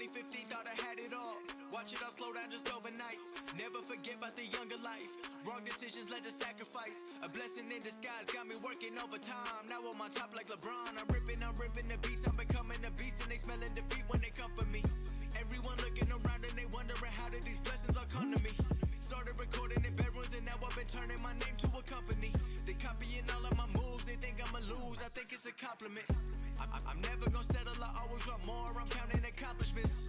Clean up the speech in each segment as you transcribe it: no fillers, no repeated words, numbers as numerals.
50, thought I had it all. Watch it all slow down just overnight. Never forget about the younger life. Wrong decisions led to sacrifice. A blessing in disguise got me working overtime. Now I'm on top like LeBron. I'm ripping the beats. I'm becoming the beats and they smelling defeat when they come for me. Everyone looking around and they wondering how did these blessings all come to me. Started recording in bedrooms and now I've been turning my name to a company. They copying all of my moves, they think I'ma lose, I think it's a compliment. I'm never gonna settle, I always want more, I'm counting accomplishments.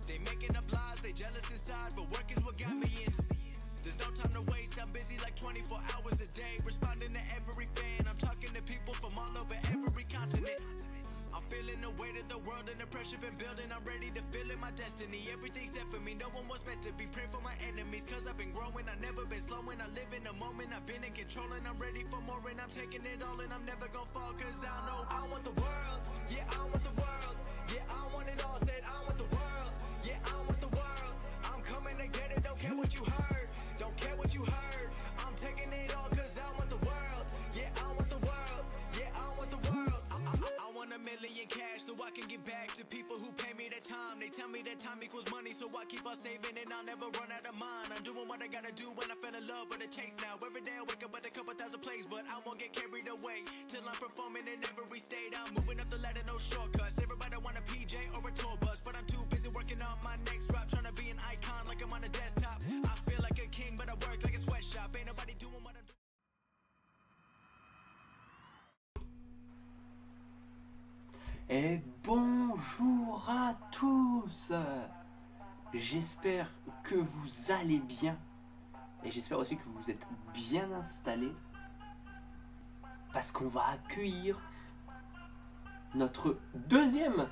They making up lies, they jealous inside, but work is what got me in. There's no time to waste, I'm busy like 24 hours a day, responding to every fan, I'm talking to people from all over every continent. I'm feeling the weight of the world and the pressure been building. I'm ready to feel in my destiny. Everything's set for me. No one was meant to be. Pray for my enemies. Cause I've been growing. I've never been slowing. I live in the moment. I've been in control and I'm ready for more. And I'm taking it all and I'm never gonna fall. Cause I know I want the world. Yeah, I want the world. Yeah, I want it all. Said I want the world. Yeah, I want the world. I'm coming to get it. Don't care what you heard. Don't care what you heard. I'm taking it all cause I want the world. Yeah, I want the world. Yeah, I want the world. I want $1 million cash so I can give back to people who pay me their time. They tell me that time equals money, so I keep on saving and I'll never run out of mine. I'm doing what I gotta do when I fell in love with a chase now. Every day I wake up with a couple thousand plays, but I won't get carried away till I'm performing in every state. I'm moving up the ladder, no shortcuts. Everybody want a PJ or a tour bus, but I'm too busy working on my next drop, trying to be an icon like I'm on a desktop. I feel like a king, but I work like a sweatshop. Ain't nobody doing what I'm doing. Et bonjour à tous. J'espère que vous allez bien et j'espère aussi que vous êtes bien installés parce qu'on va accueillir notre deuxième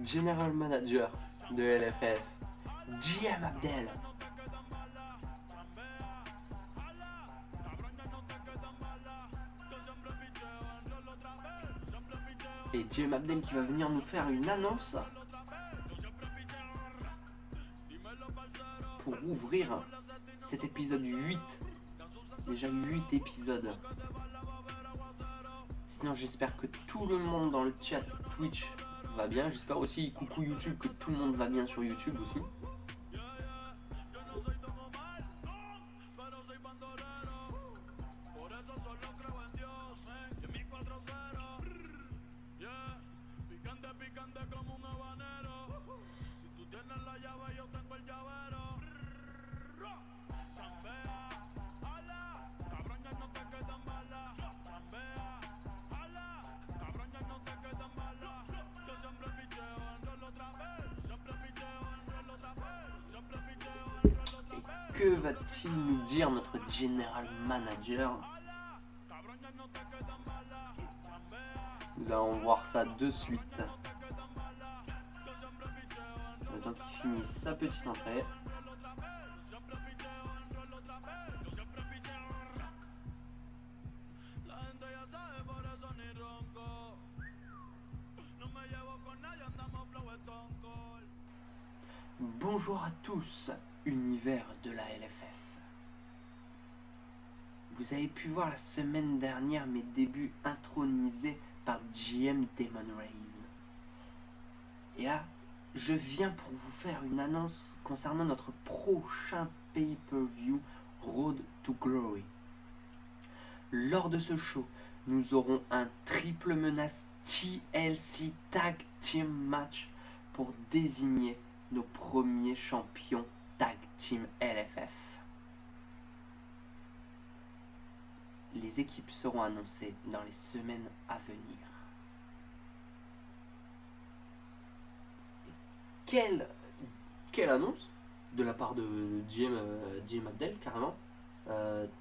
General Manager de LFF, JM Abdel. Et JM Abdel qui va venir nous faire une annonce pour ouvrir cet épisode 8. Déjà 8 épisodes. Sinon j'espère que tout le monde dans le chat Twitch va bien. J'espère aussi, coucou YouTube, que tout le monde va bien sur YouTube aussi. Que va-t-il nous dire notre General Manager? Nous allons voir ça de suite. Le temps qu'il finisse sa petite entrée. Bonjour à tous, univers de la LFF. Vous avez pu voir la semaine dernière mes débuts intronisés par GM Demon Rays. Et là, je viens pour vous faire une annonce concernant notre prochain pay-per-view Road to Glory. Lors de ce show, nous aurons un triple menace TLC Tag Team Match pour désigner nos premiers champions Tag Team LFF. Les équipes seront annoncées dans les semaines à venir. Quelle annonce de la part de JM Abdel, carrément.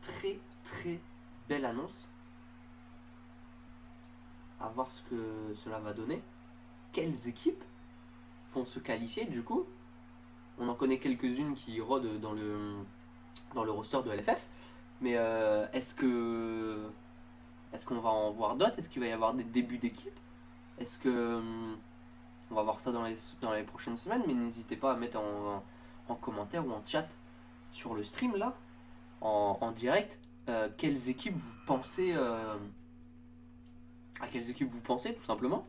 Très très belle annonce. À voir ce que cela va donner. Quelles équipes vont se qualifier du coup? On en connaît quelques-unes qui rôdent dans le roster de LFF. Mais est-ce qu'on va en voir d'autres? Est-ce qu'il va y avoir des débuts d'équipe? Est-ce que... on va voir ça dans les prochaines semaines, mais n'hésitez pas à mettre en commentaire ou en chat sur le stream là, en direct, quelles équipes vous pensez... à quelles équipes vous pensez tout simplement.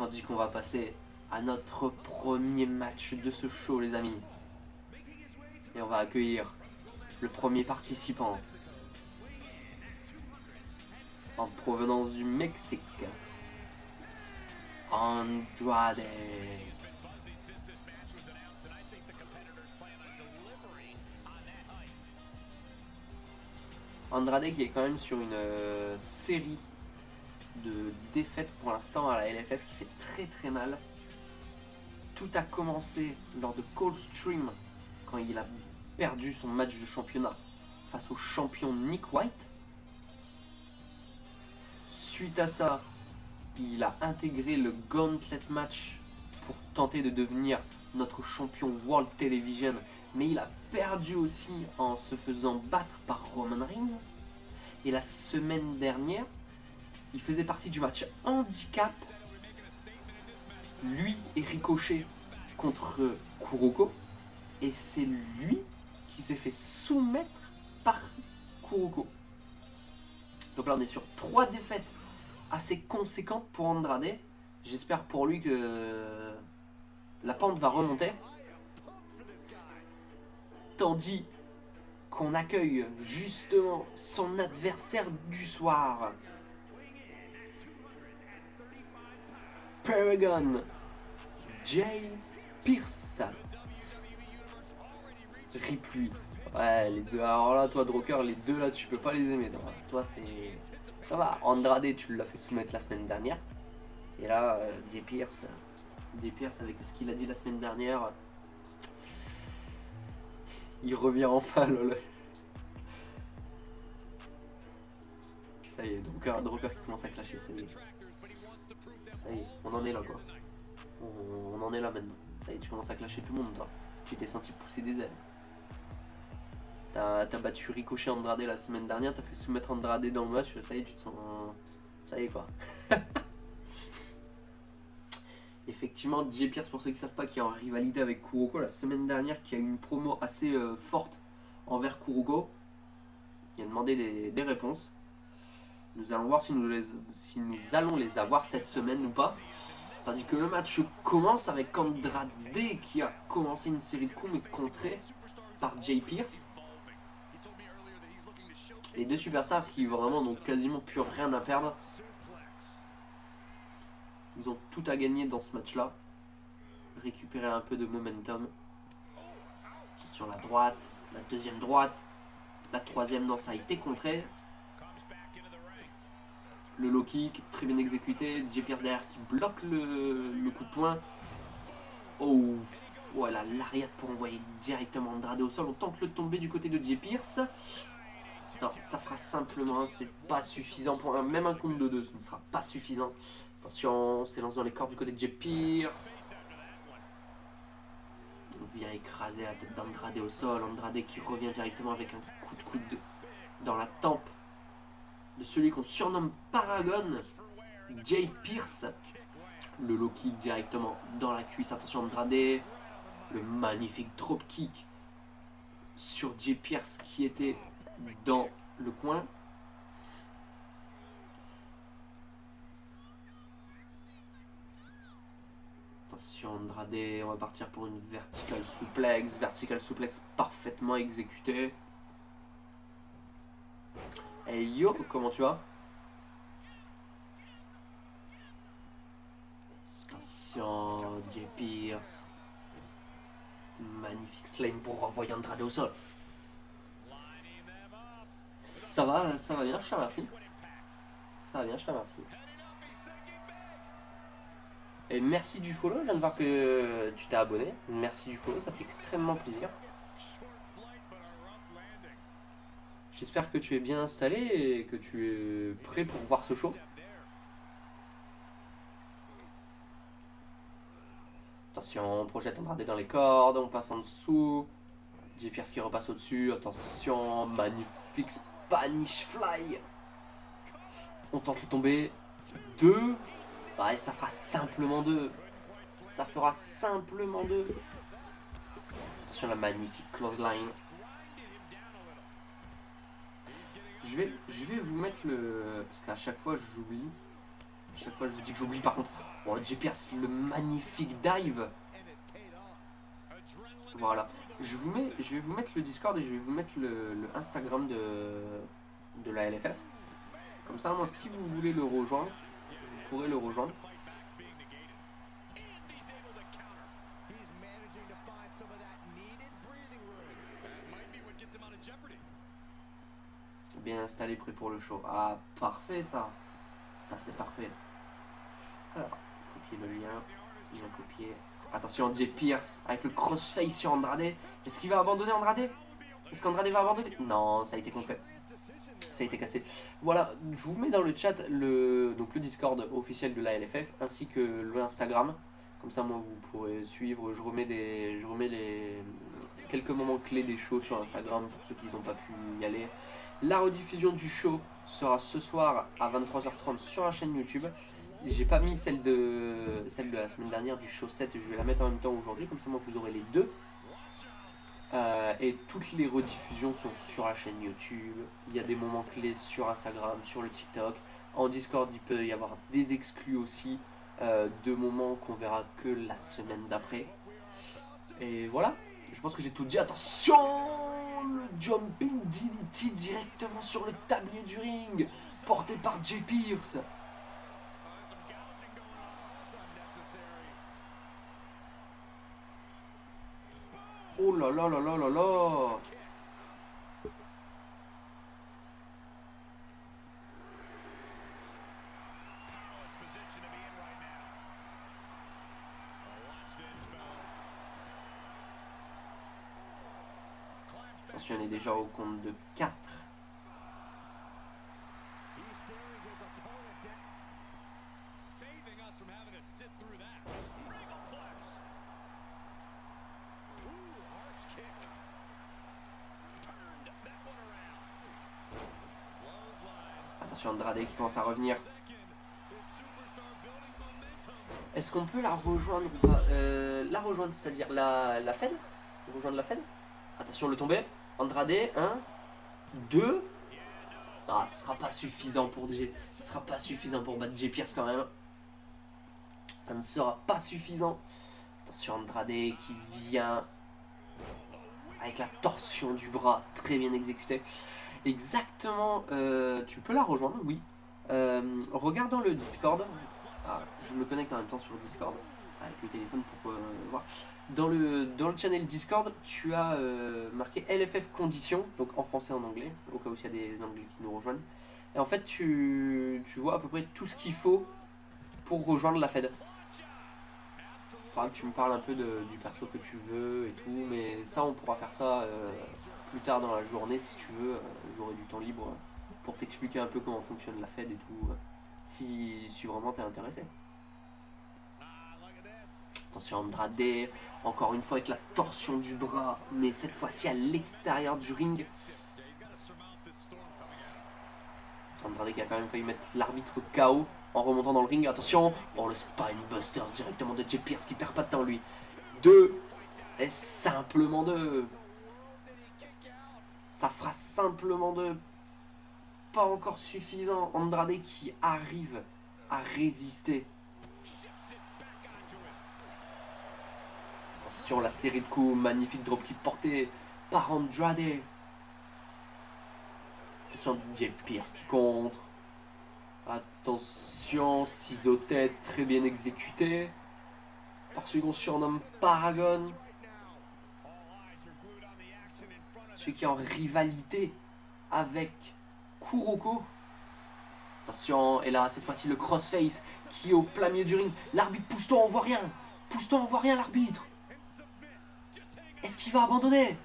Tandis qu'on va passer à notre premier match de ce show, les amis. Et on va accueillir le premier participant en provenance du Mexique, Andrade. Andrade qui est quand même sur une série de défaites pour l'instant à la LFF qui fait très très mal. Tout a commencé lors de Coldstream quand il a perdu son match de championnat face au champion Nick White. Suite à ça, il a intégré le Gauntlet match pour tenter de devenir notre champion World Television, mais il a perdu aussi en se faisant battre par Roman Reigns. Et la semaine dernière, il faisait partie du match handicap, lui et Ricochet contre Kuroko, et c'est lui qui s'est fait soumettre par Kuroko. Donc là on est sur 3 défaites assez conséquentes pour Andrade. J'espère pour lui que la pente va remonter. Tandis qu'on accueille justement son adversaire du soir, Paragon Jay Pierce. Ripley. Ouais, les deux. Alors là, toi, Drucker, les deux là, tu peux pas les aimer. Non. Toi, c'est. Ça va. Andrade, tu l'as fait soumettre la semaine dernière. Et là, Jay Pierce. Jay Pierce, avec ce qu'il a dit la semaine dernière, il revient enfin, lol. Ça y est, Drucker qui commence à clasher. Ça y est. Ça y est, on en est là, quoi. On en est là maintenant. Ça y est, tu commences à clasher tout le monde, toi. Tu t'es senti pousser des ailes. T'as battu Ricochet Andrade la semaine dernière, t'as fait soumettre Andrade dans le match, ça y est, tu te sens. Ça y est, quoi. Effectivement, Jay Pierce, pour ceux qui ne savent pas, qui est en rivalité avec Kuroko la semaine dernière, qui a eu une promo assez forte envers Kuroko. Il a demandé des réponses. Nous allons voir si nous allons les avoir cette semaine ou pas. Tandis que le match commence avec Andrade qui a commencé une série de coups mais contrés par Jay Pierce. Les deux superstars qui vraiment n'ont quasiment plus rien à perdre. Ils ont tout à gagner dans ce match-là. Récupérer un peu de momentum. Sur la droite, la deuxième droite, la troisième, non, ça a été contré. Le low kick, très bien exécuté. Jay Pierce derrière qui bloque le coup de poing. Oh, voilà, l'ariat pour envoyer directement Andrade au sol. On tente le tomber du côté de Jay Pierce. Non, ça fera simplement, c'est pas suffisant. Pour même un compte de 2, ce ne sera pas suffisant. Attention, on s'élance dans les cordes du côté de Jay Pierce. On vient écraser la tête d'Andrade au sol. Andrade qui revient directement avec un coup de coude dans la tempe de celui qu'on surnomme Paragon, Jay Pierce. Le low kick directement dans la cuisse. Attention Andrade. Le magnifique drop kick sur Jay Pierce qui était dans le coin. Attention Andrade, on va partir pour une vertical suplex parfaitement exécutée. Hey yo, comment tu vas? Attention, Jay Pierce. Magnifique slam pour renvoyer Andrade au sol. Ça va bien, je te remercie. Ça va bien, je te remercie. Et merci du follow, je viens de voir que tu t'es abonné. Merci du follow, ça fait extrêmement plaisir. J'espère que tu es bien installé et que tu es prêt pour voir ce show. Attention, on projette Andrade dans les cordes, on passe en dessous. Jay Pierce qui repasse au-dessus, attention, magnifique Spanish Fly. On tente le tomber. 2. Ouais, ça fera simplement 2. Ça fera simplement 2. Attention, la magnifique clothesline. Je vais vous mettre le... Parce qu'à chaque fois, j'oublie. Chaque fois je vous dis que j'oublie par contre. Oh, Jay Pierce, le magnifique dive. Voilà. Je vais vous mettre le Discord et je vais vous mettre le Instagram de la LFF. Comme ça, moi, si vous voulez le rejoindre, vous pourrez le rejoindre. Bien installé, prêt pour le show. Ah, parfait ça. Ça, c'est parfait. Alors, copier le lien. Bien copier. Attention, Jay Pierce avec le crossface sur Andrade. Est-ce qu'il va abandonner Andrade? Est-ce qu'Andrade va abandonner? Non, ça a été complet. Ça a été cassé. Voilà, je vous mets dans le chat le Discord officiel de la LFF ainsi que le Instagram. Comme ça, moi, vous pourrez suivre. Je remets les quelques moments clés des shows sur Instagram pour ceux qui n'ont pas pu y aller. La rediffusion du show sera ce soir à 23h30 sur la chaîne YouTube. J'ai pas mis celle de la semaine dernière du show 7, je vais la mettre en même temps aujourd'hui, comme ça moi vous aurez les deux. Et toutes les rediffusions sont sur la chaîne YouTube. Il y a des moments clés sur Instagram, sur le TikTok. En Discord, il peut y avoir des exclus aussi de moments qu'on verra que la semaine d'après. Et voilà, je pense que j'ai tout dit. Attention, le jumping DDT directement sur le tablier du ring, porté par Jay Pierce. Oh là là là là là là. Attention, on est déjà au compte de 4. Attention, Andrade qui commence à revenir. Est-ce qu'on peut la rejoindre ou pas? La rejoindre, c'est-à-dire la Fed? Rejoindre la Fed? Attention, le tombé. Andrade, 1, 2. Ah, ce sera pas suffisant pour Jay. Ce sera pas suffisant pour battre Jay Pierce quand même. Ça ne sera pas suffisant. Attention, Andrade qui vient avec la torsion du bras, très bien exécutée. Exactement, tu peux la rejoindre, oui. Regardant le Discord, je me connecte en même temps sur le Discord avec le téléphone pour voir. Dans le channel Discord, tu as marqué LFF Conditions, donc en français et en anglais, au cas où il y a des anglais qui nous rejoignent. Et en fait, tu vois à peu près tout ce qu'il faut pour rejoindre la Fed. Il faudra que tu me parles un peu du perso que tu veux et tout, mais ça, on pourra faire ça plus tard dans la journée si tu veux. J'aurai du temps libre pour t'expliquer un peu comment fonctionne la Fed et tout, si vraiment t'es intéressé. Attention, Andrade, encore une fois avec la torsion du bras, mais cette fois-ci à l'extérieur du ring. Andrade qui a quand même failli mettre l'arbitre KO en remontant dans le ring. Attention, oh le Spinebuster directement de Jay Pierce qui perd pas de temps lui. 2 et simplement 2. Ça fera simplement 2. Pas encore suffisant. Andrade qui arrive à résister. Attention, la série de coups, magnifique dropkick porté par Andrade. Attention, Jay Pierce qui contre. Attention, ciseaux tête très bien exécuté par celui qu'on surnomme Paragon. Celui qui est en rivalité avec Kuroko. Attention, et là, cette fois-ci, le crossface qui est au plein milieu du ring. L'arbitre pousse-toi, on voit rien. Pousse-toi, on voit rien, l'arbitre. Est-ce qu'il va abandonner?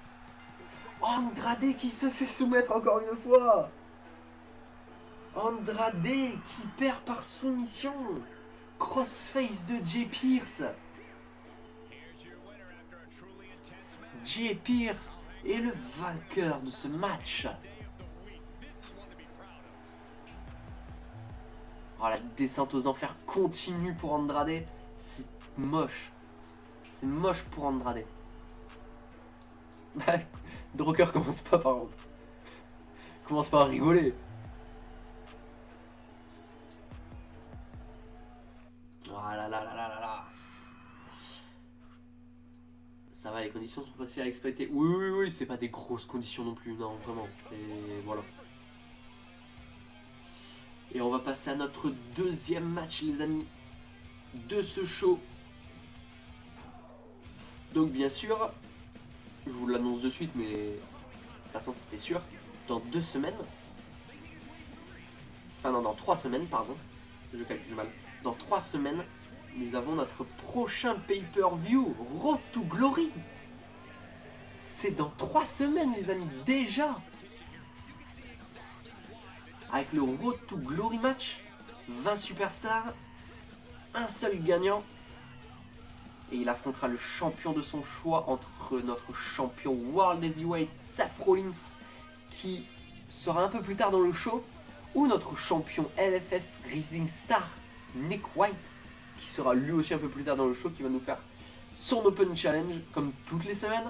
Andrade qui se fait soumettre encore une fois. Andrade qui perd par soumission. Crossface de Jay Pierce. Jay Pierce est le vainqueur de ce match. Oh, la descente aux enfers continue pour Andrade. C'est moche. C'est moche pour Andrade. Drucker commence pas par contre. Commence pas à rigoler. Ça va, les conditions sont faciles à exploiter. Oui, c'est pas des grosses conditions non plus, non, vraiment. C'est... Voilà. Et on va passer à notre deuxième match, les amis, de ce show. Donc, bien sûr, je vous l'annonce de suite, mais de toute façon, c'était sûr. Dans 2 semaines... Enfin, non, dans 3 semaines, pardon. Je calcule mal. Dans 3 semaines, nous avons notre prochain pay-per-view, Road to Glory. C'est dans 3 semaines, les amis, déjà. Avec le Road to Glory match, 20 superstars, un seul gagnant. Et il affrontera le champion de son choix entre notre champion World Heavyweight Seth Rollins, qui sera un peu plus tard dans le show, ou notre champion LFF Rising Star, Nick White, qui sera lui aussi un peu plus tard dans le show, qui va nous faire son Open Challenge, comme toutes les semaines.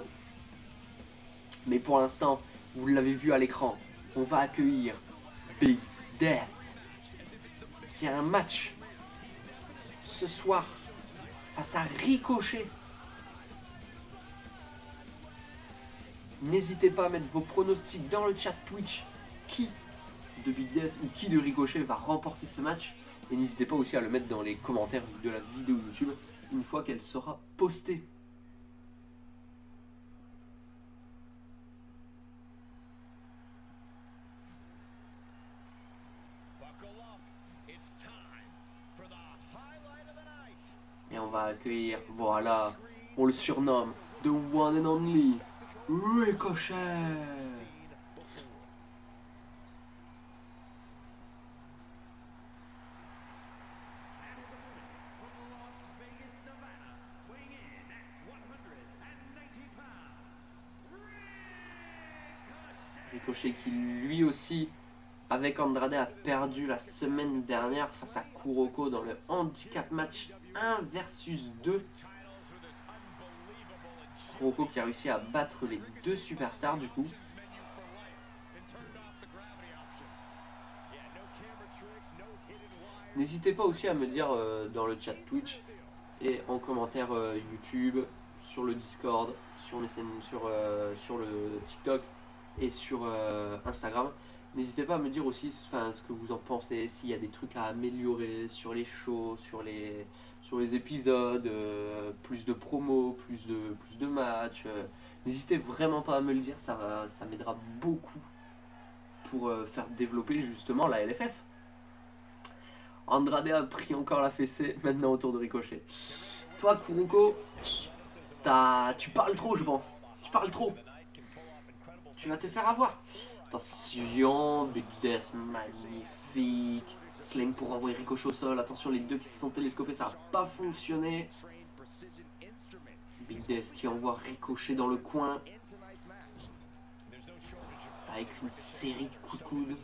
Mais pour l'instant, vous l'avez vu à l'écran, on va accueillir Big Death, qui a un match ce soir face à Ricochet. N'hésitez pas à mettre vos pronostics dans le chat Twitch, qui de Big Death ou qui de Ricochet va remporter ce match. Et n'hésitez pas aussi à le mettre dans les commentaires de la vidéo YouTube une fois qu'elle sera postée. Et on va accueillir, voilà, on le surnomme The One and Only Ricochet. Ricochet qui lui aussi, avec Andrade, a perdu la semaine dernière face à Kuroko dans le handicap match 1 versus 2. Kuroko qui a réussi à battre les 2 superstars du coup. N'hésitez pas aussi à me dire dans le chat Twitch et en commentaire YouTube, sur le Discord, sur le TikTok et sur Instagram. N'hésitez pas à me dire aussi ce que vous en pensez, s'il y a des trucs à améliorer sur les shows, sur les épisodes, plus de promos, plus de matchs. N'hésitez vraiment pas à me le dire, ça m'aidera beaucoup pour faire développer justement la LFF. Andrade a pris encore la fessée, maintenant autour de Ricochet. Toi, Kuroko, tu parles trop, je pense. Tu parles trop. Tu vas te faire avoir. Attention, Big Death, magnifique. Sling pour envoyer Ricochet au sol. Attention, les deux qui se sont télescopés, ça n'a pas fonctionné. Big Death qui envoie Ricochet dans le coin. Avec une série de coups de coude.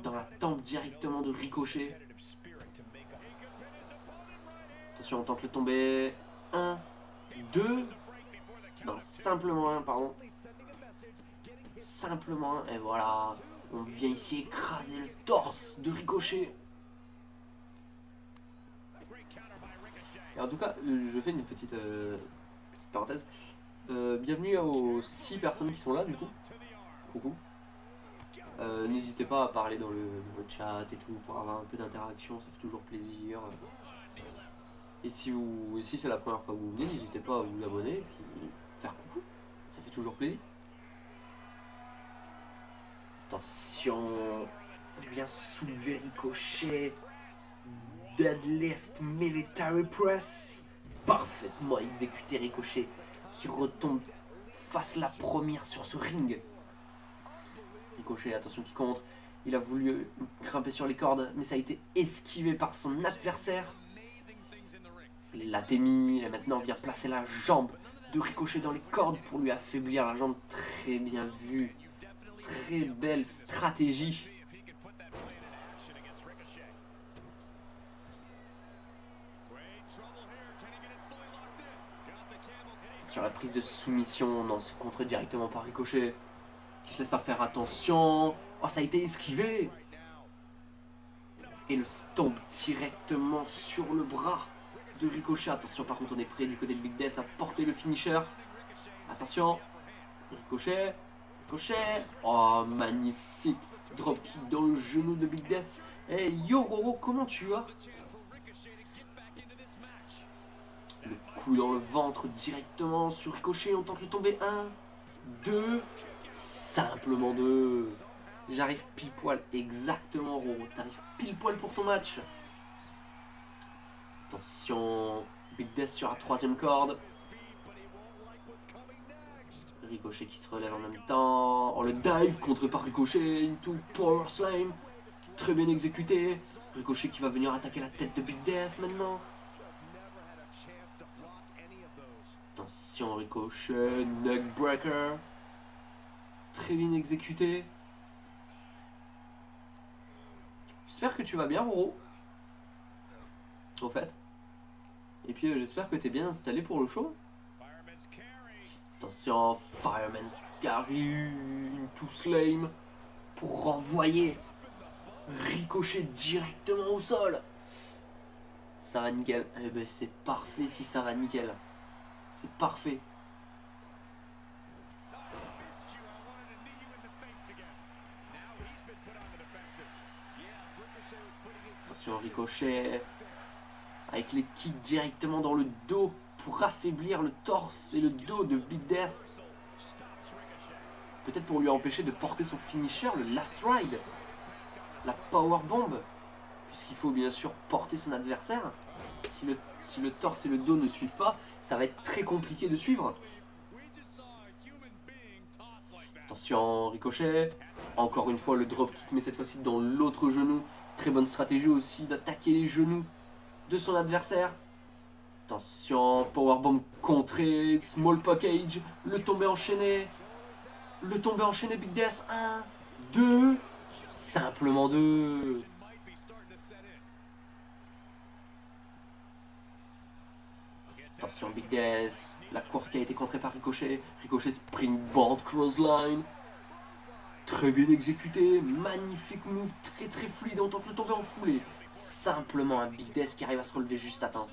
Dans la tempe directement de Ricochet. Attention, on tente le tomber. 1, 2. Non, simplement 1, pardon. Simplement 1. Et voilà. On vient ici écraser le torse de Ricochet. Et en tout cas, je fais une petite parenthèse. Bienvenue aux 6 personnes qui sont là, du coup. Coucou. N'hésitez pas à parler dans le chat et tout pour avoir un peu d'interaction, ça fait toujours plaisir. Et si c'est la première fois que vous venez, n'hésitez pas à vous abonner et puis faire coucou, ça fait toujours plaisir. Attention, il vient soulever Ricochet. Deadlift Military Press. Parfaitement exécuté Ricochet qui retombe face la première sur ce ring. Ricochet, attention qui contre. Il a voulu grimper sur les cordes, mais ça a été esquivé par son adversaire. Il l'a mis, et maintenant vient placer la jambe de Ricochet dans les cordes pour lui affaiblir la jambe. Très bien vu. Très belle stratégie. Sur la prise de soumission, non, c'est contré directement par Ricochet. Qui se laisse pas faire, attention. Oh, ça a été esquivé. Et le stomp directement sur le bras de Ricochet. Attention, par contre, on est prêt du côté de Big Death à porter le finisher. Attention. Ricochet. Ricochet. Oh, magnifique. Dropkick dans le genou de Big Death. Hey, yo Roro, comment tu vas? Le coup dans le ventre directement sur Ricochet. On tente le tomber. 1, 2. Simplement 2. J'arrive pile poil. Exactement, Roro. T'arrives pile poil pour ton match. Attention. Big Death sur la 3e corde. Ricochet qui se relève en même temps. Oh, le dive contre par Ricochet into Power Slam. Très bien exécuté. Ricochet qui va venir attaquer la tête de Big Death maintenant. Attention, Ricochet, neckbreaker. Très bien exécuté. J'espère que tu vas bien, Roro. Au fait. Et puis j'espère que tu es bien installé pour le show. Attention, Fireman's Carry into Slam pour renvoyer Ricochet directement au sol. Ça va nickel. Eh ben c'est parfait si ça va nickel. C'est parfait. Attention, Ricochet avec les kicks directement dans le dos pour affaiblir le torse et le dos de Big Death. Peut-être pour lui empêcher de porter son finisher, le Last Ride. La Power Bomb. Puisqu'il faut bien sûr porter son adversaire. Si le torse et le dos ne suivent pas, ça va être très compliqué de suivre. Attention, Ricochet. Encore une fois le dropkick, mais cette fois-ci dans l'autre genou. Très bonne stratégie aussi d'attaquer les genoux de son adversaire. Attention, powerbomb contré, small package, le tombé enchaîné. Le tombé enchaîné, Big Death. 1, 2, simplement 2. Attention, Big Death. La course qui a été contrée par Ricochet. Ricochet springboard crossline. Très bien exécuté. Magnifique move. Très très fluide. On tente le tomber en foulée. Simplement un Big Death qui arrive à se relever juste à temps.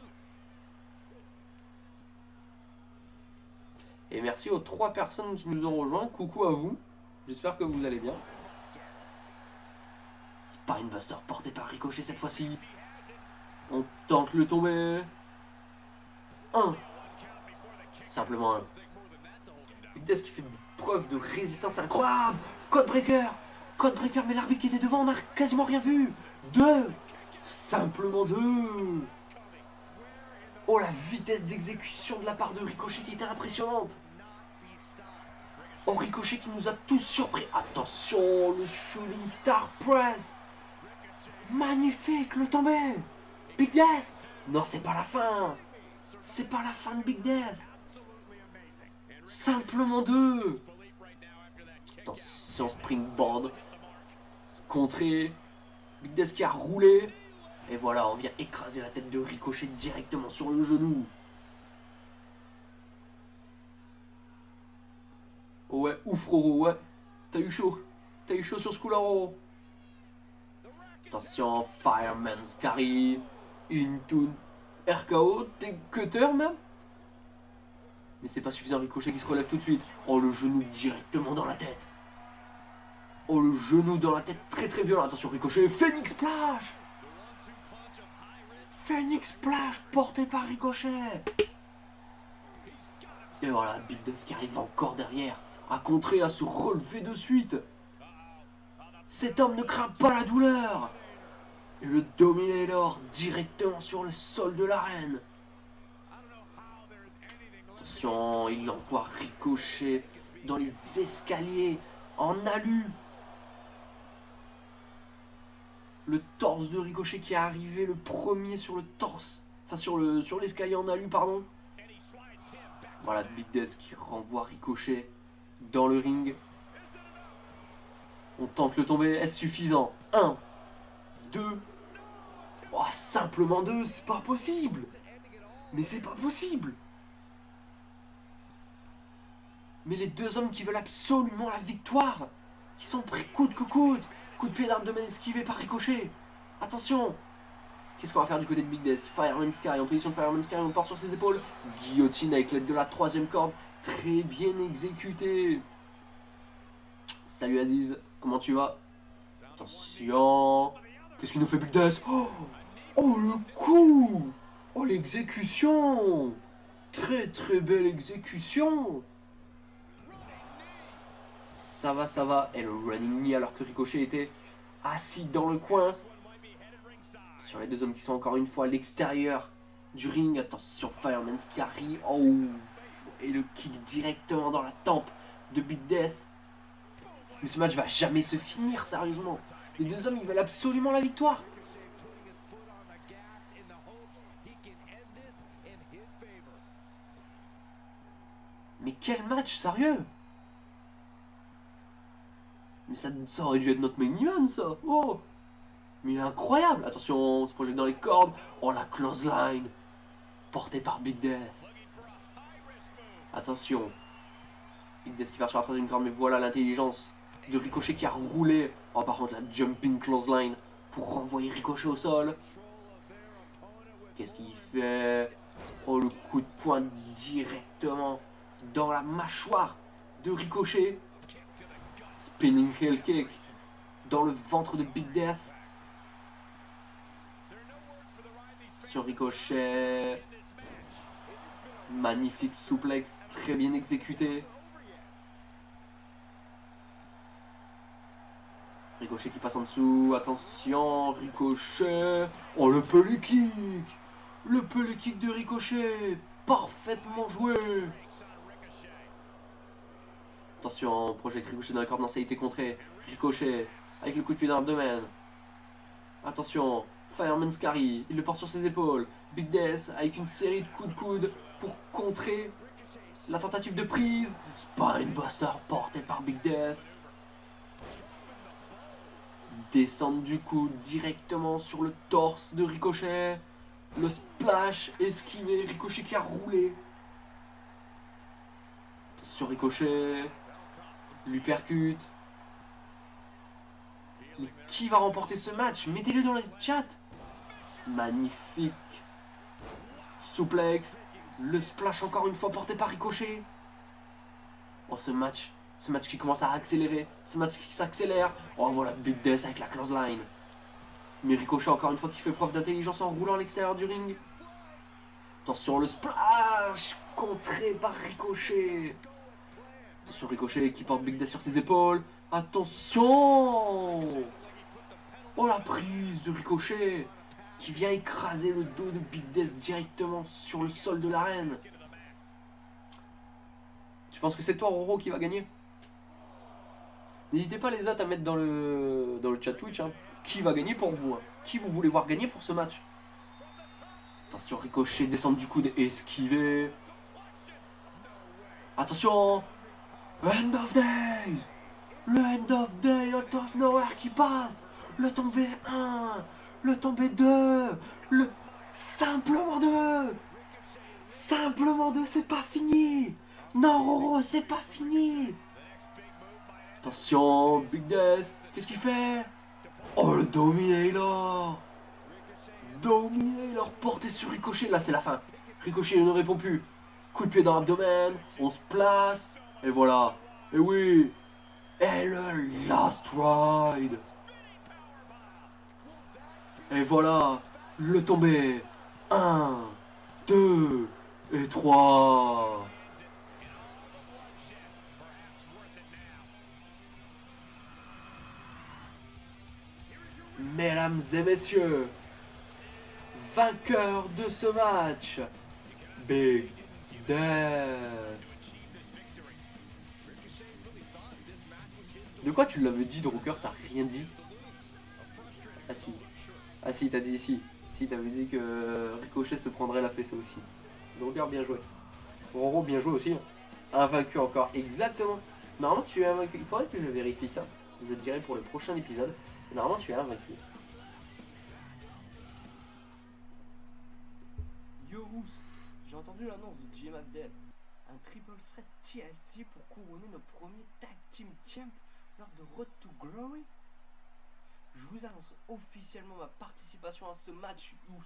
Et merci aux 3 personnes qui nous ont rejoints. Coucou à vous. J'espère que vous allez bien. Spinebuster porté par Ricochet cette fois-ci. On tente le tomber. 1. Simplement 1. Big Death qui fait preuve de résistance incroyable. Codebreaker. Codebreaker, mais l'arbitre qui était devant, on n'a quasiment rien vu. 2. Simplement 2. Oh, la vitesse d'exécution de la part de Ricochet qui était impressionnante. Oh, Ricochet qui nous a tous surpris. Attention, le Shooting Star Press. Magnifique, le tombé. Big Death. Non, c'est pas la fin. C'est pas la fin de Big Death. Simplement 2. Attention, springboard. Contré. Big Death qui a roulé. Et voilà, on vient écraser la tête de Ricochet directement sur le genou. Oh ouais, ouf Roro, ouais. T'as eu chaud. T'as eu chaud sur ce coup-là, Roro. Attention, Fireman's Carry. Into RKO. T'es cutter même. Mais c'est pas suffisant, Ricochet qui se relève tout de suite. Oh, le genou directement dans la tête. Oh, le genou dans la tête très très violent. Attention, Ricochet. Phoenix Splash. Phoenix Splash porté par Ricochet. Et voilà, Big Death qui arrive encore derrière, à contrer, à se relever de suite. Cet homme ne craint pas la douleur. Et le Dominator directement sur le sol de l'arène. Attention, il envoie Ricochet dans les escaliers en alu. Le torse de Ricochet qui est arrivé le premier sur le torse. Enfin sur l'escalier en alu, pardon. Voilà, Big Death qui renvoie Ricochet dans le ring. On tente le tomber. Est-ce suffisant? 1, 2. Oh, simplement 2, c'est pas possible. Mais c'est pas possible. Mais les deux hommes qui veulent absolument la victoire, qui sont prêts coûte que coûte. Coup de pied d'arme de main esquivé par Ricochet. Attention. Qu'est-ce qu'on va faire du côté de Big Death? Fireman Sky en position de Fireman Sky, on porte sur ses épaules. Guillotine avec l'aide de la 3ème corde. Très bien exécuté. Salut Aziz, comment tu vas? Attention. Qu'est-ce qu'il nous fait Big Death? Oh le coup! Oh l'exécution! Très très belle exécution! Ça va, ça va. Et le running knee alors que Ricochet était assis dans le coin. Sur les deux hommes qui sont encore une fois à l'extérieur du ring. Attention, Fireman Sky. Oh! Et le kick directement dans la tempe de Big Death. Mais ce match va jamais se finir, sérieusement. Les deux hommes, ils veulent absolument la victoire. Mais quel match, sérieux! Mais ça aurait dû être notre main event, ça! Oh! Mais il est incroyable! Attention, on se projette dans les cordes. Oh, la clothesline! Portée par Big Death. Attention. Big Death qui part sur la 3ème corde, mais voilà l'intelligence de Ricochet qui a roulé. Oh, par contre, la jumping clothesline pour renvoyer Ricochet au sol. Qu'est-ce qu'il fait? Oh, le coup de poing directement dans la mâchoire de Ricochet. Spinning heel kick dans le ventre de Big Death. Sur Ricochet. Magnifique souplex, très bien exécuté. Ricochet qui passe en dessous, attention, Ricochet. Oh, le pelé kick! Le pelé kick de Ricochet, parfaitement joué. Attention, projette Ricochet dans la corde, non, ça a été contré. Ricochet, avec le coup de pied dans l'abdomen. Attention, Fireman Sky, il le porte sur ses épaules. Big Death avec une série de coups de coude pour contrer la tentative de prise. Spinebuster porté par Big Death. Descendre du coude directement sur le torse de Ricochet. Le splash esquivé, Ricochet qui a roulé. Sur Ricochet. Lui percute. Mais qui va remporter ce match? Mettez-le dans le chat. Magnifique. Souplex. Le splash encore une fois porté par Ricochet. Oh, ce match qui commence à accélérer. Ce match qui s'accélère. Oh, voilà Big Death avec la clothesline. Mais Ricochet encore une fois qui fait preuve d'intelligence en roulant à l'extérieur du ring. Attention, le splash contré par Ricochet. Attention, Ricochet qui porte Big Death sur ses épaules. Attention! Oh, la prise de Ricochet qui vient écraser le dos de Big Death directement sur le sol de l'arène. Tu penses que c'est toi, Roro, qui va gagner? N'hésitez pas les autres à mettre dans le chat Twitch, hein. Qui va gagner pour vous, hein. Qui vous voulez voir gagner pour ce match? Attention, Ricochet, descendre du coude, esquiver. Attention! End of Days! Le End of Day, out of nowhere qui passe! Le tombé 1! Le tombé 2! Le... Simplement 2! Simplement 2, c'est pas fini! Non, Roro, c'est pas fini! Attention, Big Death, qu'est-ce qu'il fait? Oh, le Dominator! Dominator porté sur Ricochet, là c'est la fin. Ricochet ne répond plus. Coup de pied dans l'abdomen, on se place, et voilà. Et oui! Et le Last Ride! Et voilà, le tombé. 1, 2 et 3. Mesdames et messieurs, vainqueur de ce match, Big Death. De quoi tu l'avais dit, Drucker? T'as rien dit? Ah si. Ah si, t'as dit si. Si, t'avais dit que Ricochet se prendrait la fessée aussi. Drucker, bien joué. Roro, bien joué aussi. Invaincu encore, exactement. Normalement, tu es invaincu. Il faudrait que je vérifie ça. Je te dirai pour le prochain épisode. Normalement, tu es invaincu. Yo, j'ai entendu l'annonce de GM Abdel. Un triple threat TLC pour couronner notre premier tag team champ lors de Road to Glory. je vous annonce officiellement ma participation à ce match, Ous.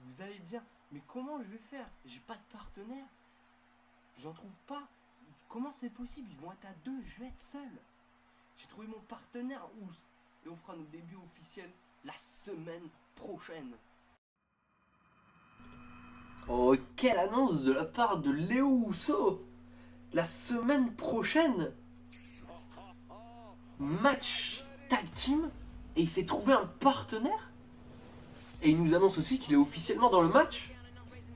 Vous allez dire, mais comment je vais faire? J'ai pas de partenaire. J'en trouve pas. Comment c'est possible? Ils vont être à deux, je vais être seul. J'ai trouvé mon partenaire, Ous. Et on fera nos débuts officiels la semaine prochaine. Oh, quelle annonce de la part de Léo Housseau! La semaine prochaine, match tag team, et il s'est trouvé un partenaire. Et il nous annonce aussi qu'il est officiellement dans le match.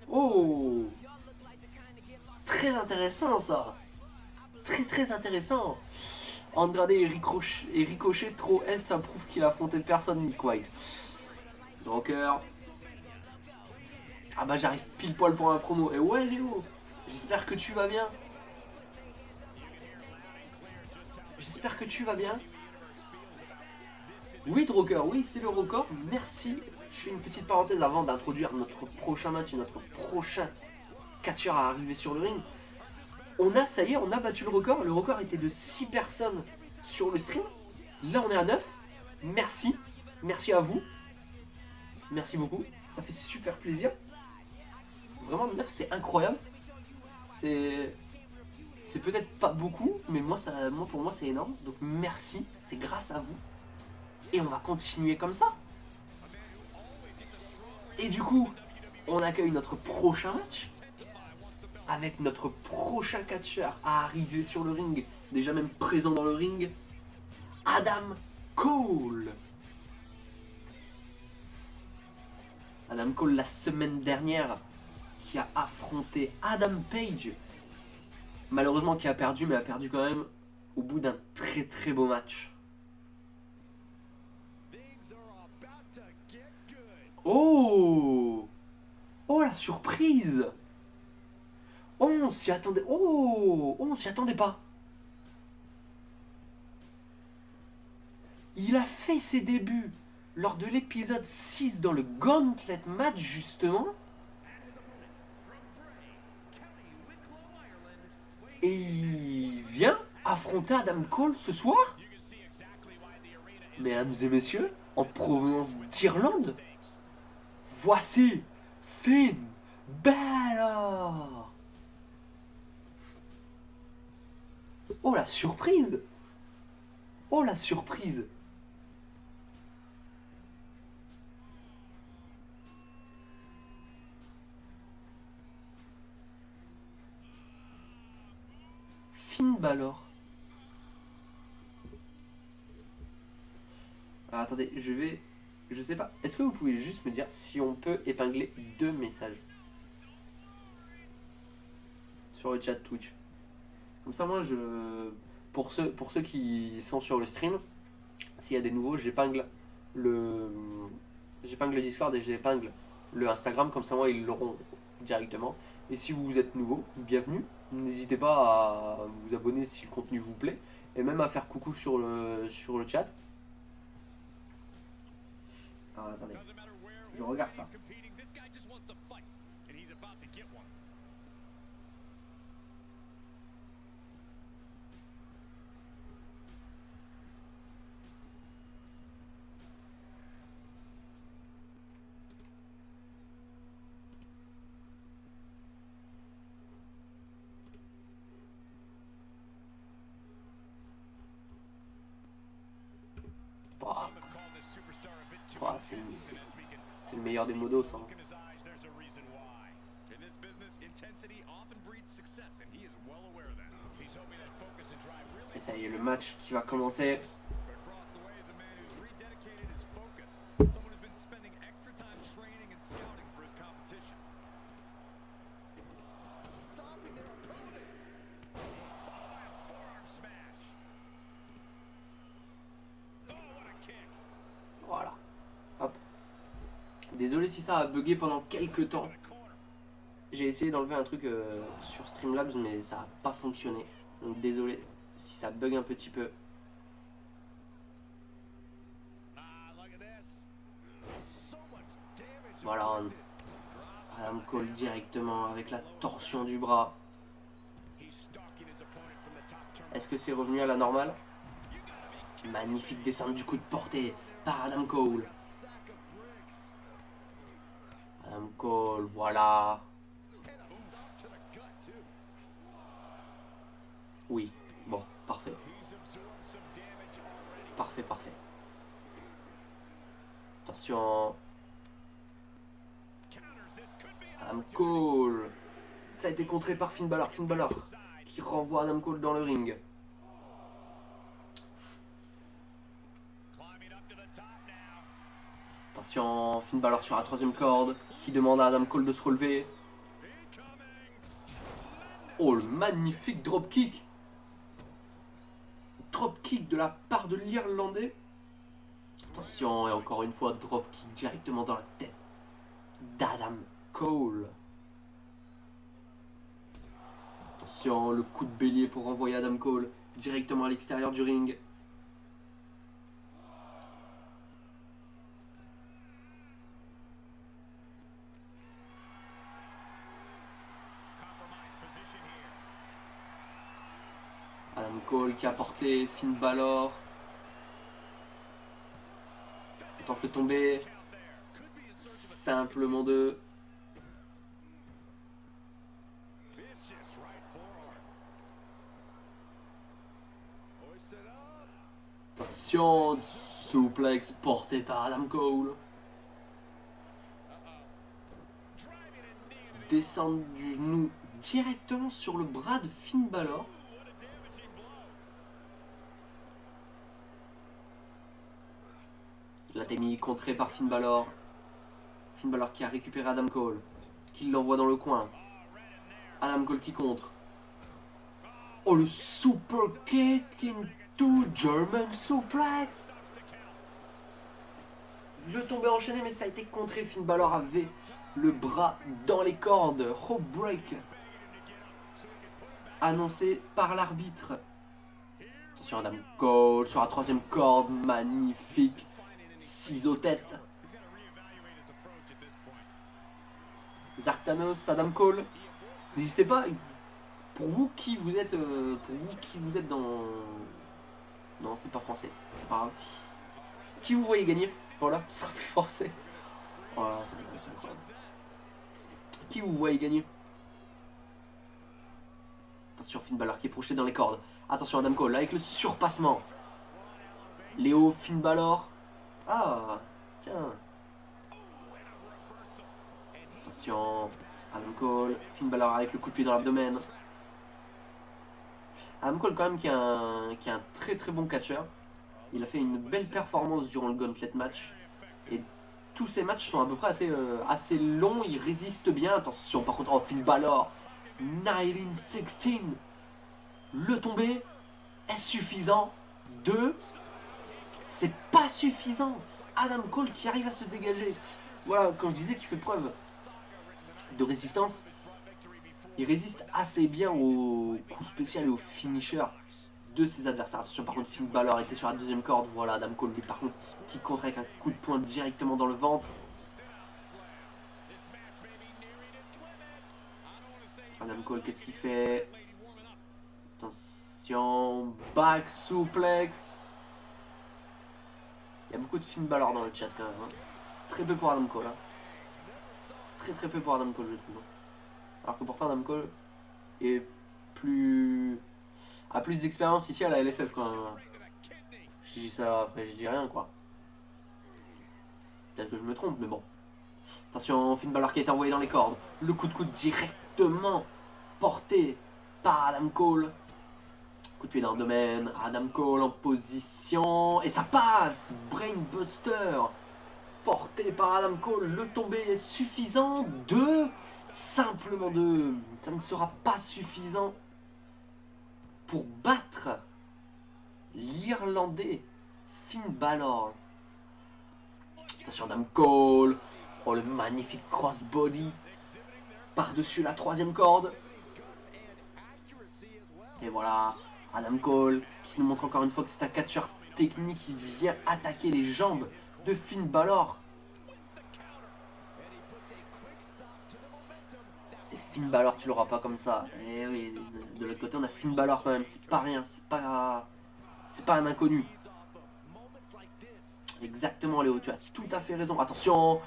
Oh, très intéressant ça. Très très intéressant. Andrade et Ricochet, trop S, ça prouve qu'il a affronté personne, Nick White. Broker. Ah bah j'arrive pile poil pour un promo. Et ouais Léo, j'espère que tu vas bien. J'espère que tu vas bien. Oui Droker, oui c'est le record. Merci. Je fais une petite parenthèse avant d'introduire notre prochain match et notre prochain catcheur à arriver sur le ring. Ça y est, on a battu le record. Le record était de 6 personnes sur le stream. Là on est à 9. Merci. Merci à vous. Merci beaucoup. Ça fait super plaisir. Vraiment 9 c'est incroyable. C'est peut-être pas beaucoup, mais pour moi c'est énorme. Donc merci, c'est grâce à vous. Et on va continuer comme ça. Et du coup, on accueille notre prochain match. Avec notre prochain catcheur à arriver sur le ring. Déjà même présent dans le ring. Adam Cole. Adam Cole la semaine dernière qui a affronté Adam Page. Malheureusement qui a perdu, mais a perdu quand même au bout d'un très très beau match. Oh! Oh la surprise! Oh on s'y attendait. Oh on s'y attendait pas. Il a fait ses débuts lors de l'épisode 6 dans le Gauntlet match justement. Et il vient affronter Adam Cole ce soir. Mesdames et messieurs, en provenance d'Irlande, voici Finn Balor. Oh la surprise! Oh la surprise! Finn Balor. Alors attendez, je sais pas. Est-ce que vous pouvez juste me dire si on peut épingler 2 messages sur le chat Twitch? Comme ça, moi, pour ceux qui sont sur le stream, s'il y a des nouveaux, j'épingle le Discord et j'épingle le Instagram. Comme ça, moi, ils l'auront directement. Et si vous êtes nouveau, bienvenue. N'hésitez pas à vous abonner si le contenu vous plaît. Et même à faire coucou sur le chat. Alors, attendez. Je regarde ça. C'est le meilleur des modos, ça. Et ça y est, le match qui va commencer. Voilà. Hop. Désolé si ça a bugué pendant quelques temps. J'ai essayé d'enlever un truc sur Streamlabs, mais ça n'a pas fonctionné. Donc désolé si ça bug un petit peu. Voilà. Adam Cole directement avec la torsion du bras. Est-ce que c'est revenu à la normale? Magnifique descente du coup de portée par Adam Cole. Adam Cole, voilà. Oui, bon, parfait. Parfait, parfait. Attention. Adam Cole. Ça a été contré par Finn Balor. Finn Balor qui renvoie Adam Cole dans le ring. Attention, Finn Balor sur la troisième corde qui demande à Adam Cole de se relever. Oh, le magnifique dropkick. Dropkick de la part de l'Irlandais. Attention, et encore une fois, dropkick directement dans la tête d'Adam Cole. Attention, le coup de bélier pour renvoyer Adam Cole directement à l'extérieur du ring. Adam Cole qui a porté Finn Balor. On t'en fait tomber. Simplement deux. Attention, suplex porté par Adam Cole. Descendre du genou directement sur le bras de Finn Balor. La TMI contrée par Finn Balor. Finn Balor qui a récupéré Adam Cole. Qui l'envoie dans le coin. Adam Cole qui contre. Oh, le super kick into German suplex. Le tombé enchaîné, mais ça a été contré. Finn Balor avait le bras dans les cordes. Rope break. Annoncé par l'arbitre. Attention, Adam Cole sur la troisième corde. Magnifique. Ciseaux tête. Zartanos, Adam Cole. N'hésitez pas. Pour vous qui vous êtes dans. Non, c'est pas français. C'est pas grave. Qui vous voyez gagner? Voilà, ce sera plus français. Voilà, c'est incroyable. Qui vous voyez gagner? Attention, Finn Balor qui est projeté dans les cordes. Attention, Adam Cole avec le surpassement. Léo, Finn Balor. Ah, tiens. Attention, Adam Cole, Finn Balor avec le coup de pied dans l'abdomen. Adam Cole quand même qui est un très très bon catcheur. Il a fait une belle performance durant le Gauntlet match. Et tous ces matchs sont à peu près assez longs, il résiste bien. Attention par contre, oh, Finn Balor, 1916. Le tombé, est suffisant? 2. C'est pas suffisant. Adam Cole qui arrive à se dégager. Voilà, quand je disais qu'il fait preuve de résistance, il résiste assez bien au coup spécial et au finisher de ses adversaires. Attention, par contre, Finn Balor était sur la deuxième corde. Voilà, Adam Cole, lui, par contre, qui contre avec un coup de poing directement dans le ventre. Adam Cole, qu'est-ce qu'il fait? Attention, back suplex. Il y a beaucoup de Finn Balor dans le chat quand même. Hein. Très peu pour Adam Cole. Hein. Très très peu pour Adam Cole, je trouve. Alors que pourtant Adam Cole est a plus d'expérience ici à la LFF quand même. Je dis ça, après je dis rien quoi. Peut-être que je me trompe, mais bon. Attention, Finn Balor qui est envoyé dans les cordes. Le coup de coude directement porté par Adam Cole. Coup de pied dans le domaine. Adam Cole en position. Et ça passe. Brainbuster. Porté par Adam Cole. Le tombé est suffisant. 2. Simplement 2. Ça ne sera pas suffisant pour battre l'Irlandais Finn Balor. Attention, Adam Cole. Oh, le magnifique crossbody par-dessus la troisième corde. Et voilà, Adam Cole qui nous montre encore une fois que c'est un catcheur technique qui vient attaquer les jambes de Finn Balor. C'est Finn Balor, tu l'auras pas comme ça. Et oui, de l'autre côté on a Finn Balor quand même, c'est pas rien, c'est pas un inconnu. Exactement, Léo, tu as tout à fait raison. Attention.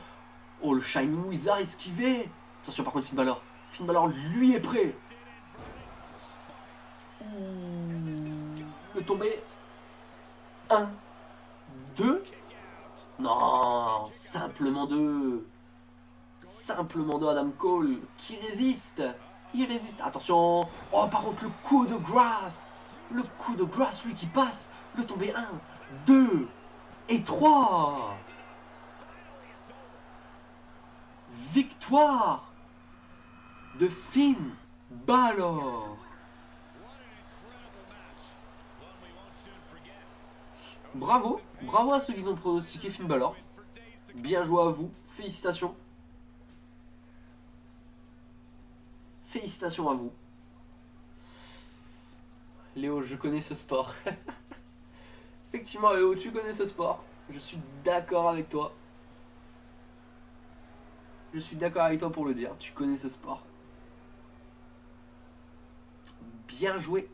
Oh, le Shining Wizard esquivé. Attention, par contre, Finn Balor. Finn Balor, lui, est prêt. Le tomber. 1, 2. Non, simplement 2. Simplement 2, Adam Cole. Qui résiste. Il résiste. Attention. Oh, par contre, le coup de grâce. Le coup de grâce, lui, qui passe. Le tomber 1, 2 et 3. Victoire de Finn Balor. Bravo, bravo à ceux qui ont pronostiqué Finn Balor. Bien joué à vous, félicitations. Félicitations à vous. Léo, je connais ce sport. Effectivement, Léo, tu connais ce sport. Je suis d'accord avec toi. Je suis d'accord avec toi pour le dire. Tu connais ce sport. Bien joué.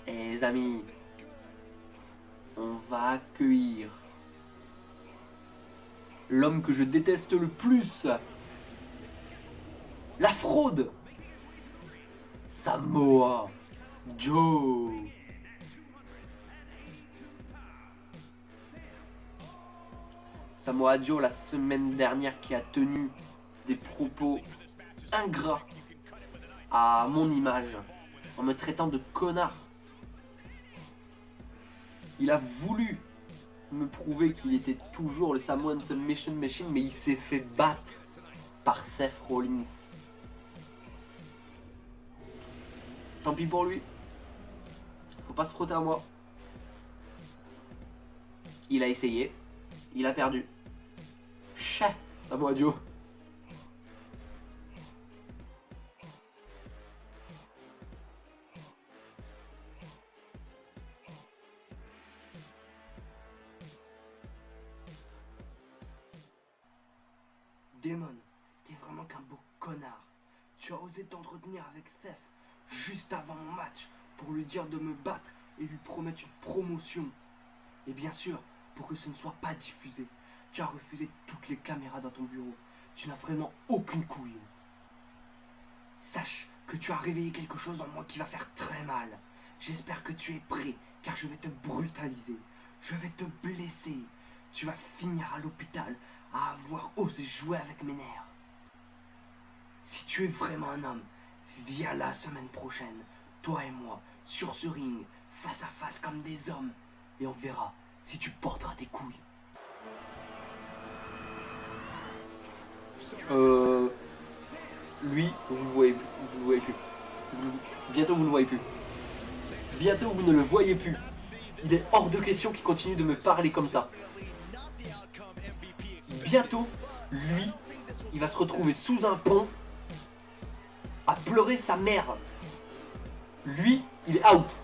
Et les amis, on va accueillir l'homme que je déteste le plus. La fraude. Samoa Joe. Samoa Joe, la semaine dernière, qui a tenu des propos ingrats à mon image, en me traitant de connard. Il a voulu me prouver qu'il était toujours le Samoan Submission Machine, mais il s'est fait battre par Seth Rollins. Tant pis pour lui. Faut pas se frotter à moi. Il a essayé. Il a perdu. Chat, Samoa Joe. Damon, t'es vraiment qu'un beau connard. Tu as osé t'entretenir avec Seth juste avant mon match pour lui dire de me battre et lui promettre une promotion. Et bien sûr, pour que ce ne soit pas diffusé, tu as refusé toutes les caméras dans ton bureau. Tu n'as vraiment aucune couille. Sache que tu as réveillé quelque chose en moi qui va faire très mal. J'espère que tu es prêt, car je vais te brutaliser. Je vais te blesser. Tu vas finir à l'hôpital à avoir osé jouer avec mes nerfs. Si tu es vraiment un homme, viens la semaine prochaine, toi et moi, sur ce ring, face à face comme des hommes, et on verra si tu porteras tes couilles. Lui, vous le voyez plus. Bientôt vous ne le voyez plus. Bientôt vous ne le voyez plus. Il est hors de question qu'il continue de me parler comme ça. Bientôt, lui, il va se retrouver sous un pont à pleurer sa mère. Lui, il est out.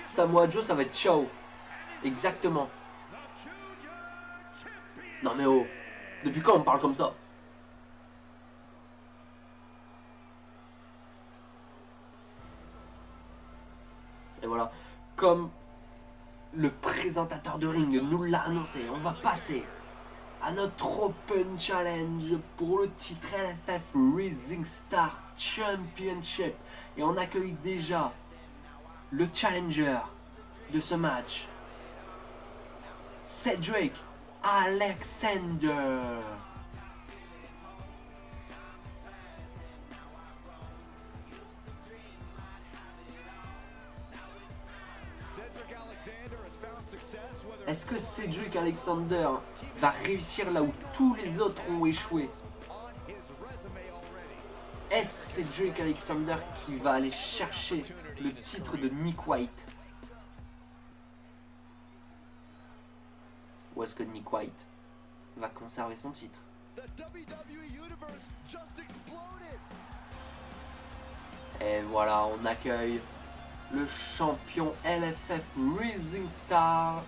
Samoa Joe, ça va être ciao. Exactement. Non mais oh, depuis quand on me parle comme ça? Et voilà, comme le présentateur de ring nous l'a annoncé, on va passer à notre Open Challenge pour le titre LFF Rising Star Championship. Et on accueille déjà le challenger de ce match, Cedric Alexander. Est-ce que Cedric Alexander va réussir là où tous les autres ont échoué? Est-ce Cedric Alexander qui va aller chercher le titre de Nick White? Ou est-ce que Nick White va conserver son titre? Et voilà, on accueille le champion LFF Rising Star.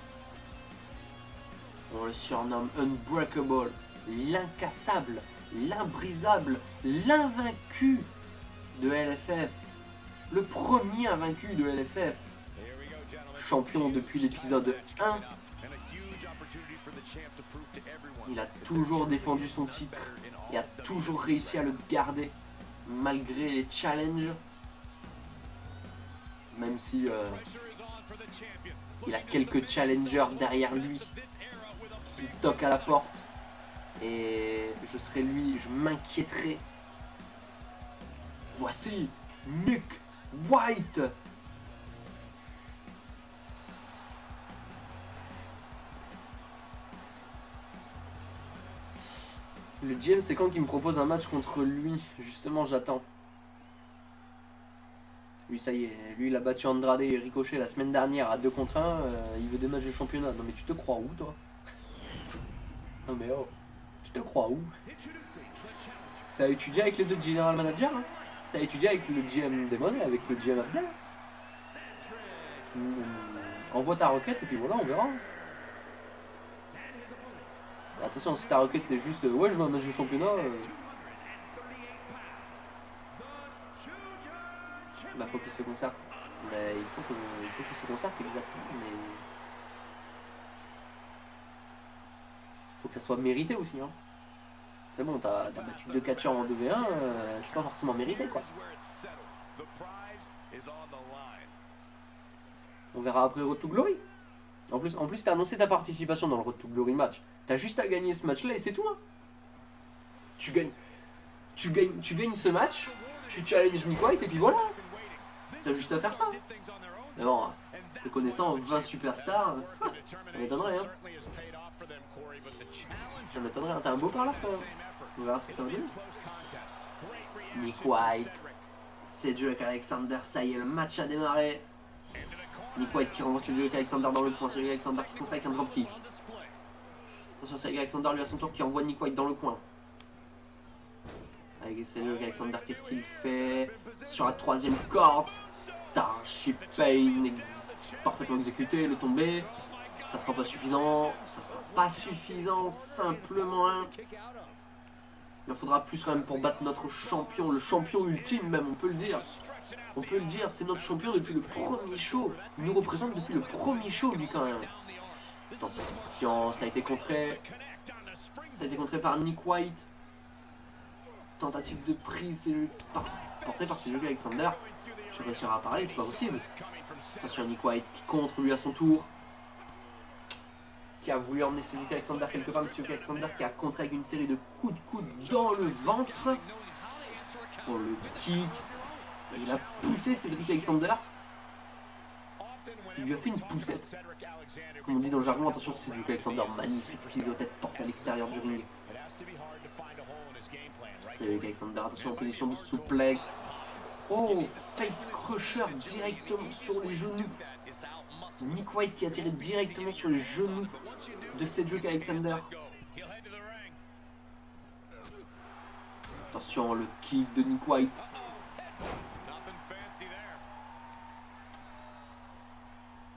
On le surnomme Unbreakable, l'incassable, l'imbrisable, l'invaincu de LFF. Le premier invaincu de LFF. Champion depuis l'épisode 1. Il a toujours défendu son titre et a toujours réussi à le garder malgré les challenges. Même si il a quelques challengers derrière lui qui toquent à la porte. Et je serai lui, je m'inquiéterai. Voici Nick White. Le GM, c'est quand qu'il me propose un match contre lui. Justement, j'attends. Lui, ça y est. Lui, il a battu Andrade et Ricochet la semaine dernière à 2 contre 1. Il veut des matchs de championnat. Non, mais tu te crois où, toi? Non, mais oh. Tu te crois où? Ça a étudié avec les deux general managers. Hein. Ça a étudié avec le GM Demon et avec le GM Abdel. Envoie ta requête et puis voilà, on verra. Attention, si ta requête c'est juste ouais, je veux un match de championnat, bah faut qu'il se concerte. Mais il faut qu'il se concerte exactement, mais faut que ça soit mérité aussi. Hein. C'est bon, t'as battu 2 catcheurs en 2v1, c'est pas forcément mérité quoi. On verra après Road to Glory. En plus t'as annoncé ta participation dans le Road to Glory match. T'as juste à gagner ce match-là et c'est tout. Hein. Tu gagnes ce match, tu challenges Nick White et puis voilà. T'as juste à faire ça. Mais bon, te connaissant 20 superstars, ça m'étonnerait. Hein. Ça m'étonnerait. Hein. T'as un beau parleur quand même. On verra ce que ça va donner. Nick White, Cedric Alexander, ça y est, le match a démarré. Nick White qui renvoie Cedric Alexander dans le coin. Cedric Alexander qui contre avec un dropkick. Attention, Cedric Alexander lui à son tour qui envoie Nick White dans le coin. Avec Cedric Alexander, qu'est-ce qu'il fait? Sur la 3ème corde. Starship Pain parfaitement exécuté, le tombé. Ça sera pas suffisant. Ça sera pas suffisant. Simplement un. Il en faudra plus quand même pour battre notre champion. Le champion ultime même, on peut le dire. On peut le dire, c'est notre champion depuis le premier show. Il nous représente depuis le premier show, lui, quand même. Attention, ça a été contré. Ça a été contré par Nick White. Tentative de prise portée par Cedric Alexander. Je vais réussir à parler, c'est pas possible. Attention, Nick White qui contre lui à son tour. Qui a voulu emmener Cedric Alexander quelque part, mais Cedric Alexander qui a contré avec une série de coups de coude dans le ventre. Oh, le kick. Il a poussé Cedric Alexander. Il lui a fait une poussette. Comme on dit dans le jargon, attention, Cedric Alexander, magnifique ciseau tête porte à l'extérieur du ring. Cedric Alexander, attention en position de souplex. Oh, face crusher directement sur les genoux. Nick White qui a tiré directement sur les genoux de Cedric Alexander. Attention, le kick de Nick White.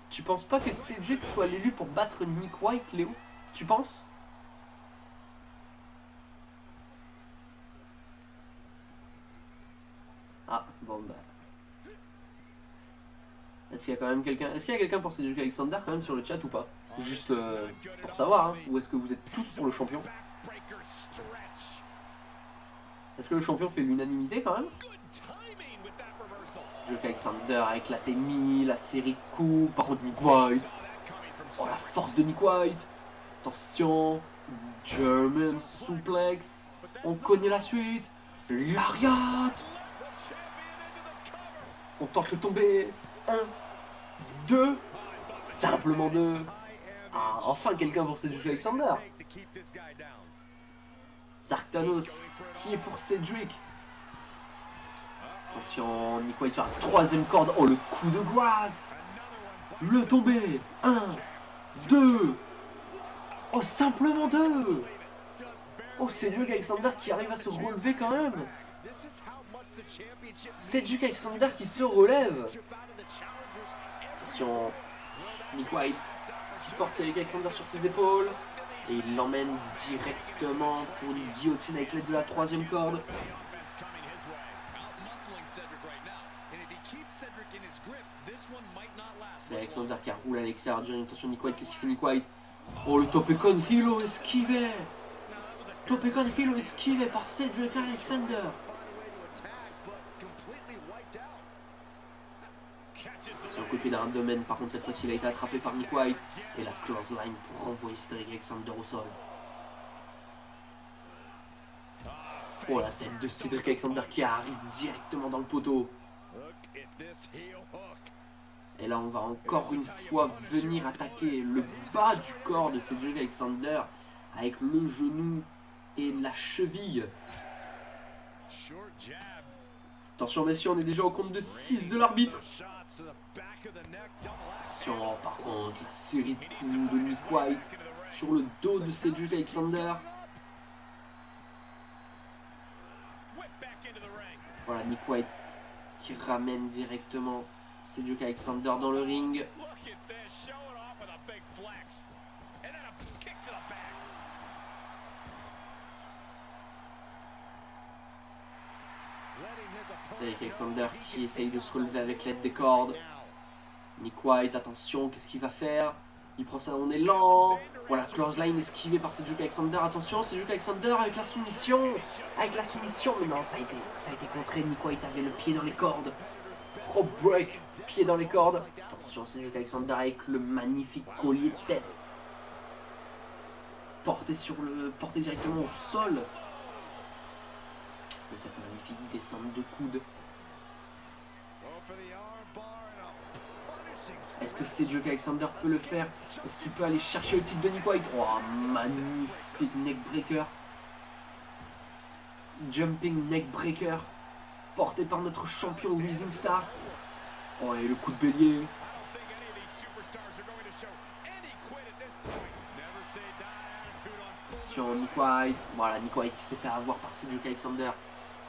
Tu penses pas que Cedric soit l'élu pour battre Nick White, Léo? Tu penses? Ah, bon bah... Est-ce qu'il y a quand même quelqu'un... Est-ce qu'il y a quelqu'un pour Cedric Alexander quand même sur le chat ou pas? Juste pour savoir, hein. Ou est-ce que vous êtes tous pour le champion? Est-ce que le champion fait l'unanimité quand même? Cedric Alexander a éclaté la série de coups. Par contre, Nick White. Oh, la force de Nick White. Attention. German suplex. On connaît la suite. Lariat. On tente le tomber. 1, 2. Simplement 2. Ah, enfin quelqu'un pour Cedric Alexander. Zark Thanos. Qui est pour Cedric? Attention, Nick White sur la 3ème corde. Oh, le coup de grâce. Le tombé. 1, 2. Oh, simplement 2. Oh, Cedric Alexander qui arrive à se relever quand même. Cedric Alexander qui se relève. Attention, Nick White qui porte Cedric Alexander sur ses épaules. Et il l'emmène directement pour une guillotine avec l'aide de la 3e corde. C'est Alexander qui roule à l'extérieur du ring. Attention Nick White, qu'est-ce qu'il fait Nick White? Oh, le Topekon Hilo esquivé. Topekon Hilo esquivé par Cedric Alexander. Sur le côté d'un abdomen, par contre cette fois-ci il a été attrapé par Nick White. Et la clothesline pour renvoyer Cedric Alexander au sol. Oh, la tête de Cedric Alexander qui arrive directement dans le poteau. Et là on va encore une fois venir attaquer le bas du corps de Cedric Alexander avec le genou et la cheville. Attention messieurs, on est déjà au compte de 6 de l'arbitre. Attention par contre, la série de coups de Nick White sur le dos de Cedric Alexander. Voilà, Nick White qui ramène directement Cedric Alexander dans le ring. Cedric Alexander qui essaye de se relever avec l'aide des cordes. Nick White, attention, qu'est-ce qu'il va faire? Il prend ça en élan. Voilà, clothesline esquivé par Cedric Alexander. Attention, Cedric Alexander avec la soumission. Avec la soumission. Mais non, ça a été contré. Nick White avait le pied dans les cordes. Rope break, pied dans les cordes. Attention, Cedric Alexander avec le magnifique collier de tête. Porté directement au sol. Et cette magnifique descente de coude. Est-ce que Cedric Alexander peut le faire? Est-ce qu'il peut aller chercher le titre de Nick White? Oh, magnifique neckbreaker. Jumping neckbreaker. Porté par notre champion Rising Star. Oh, et le coup de bélier. Attention, Nick White. Voilà, Nick White qui s'est fait avoir par Cedric Alexander.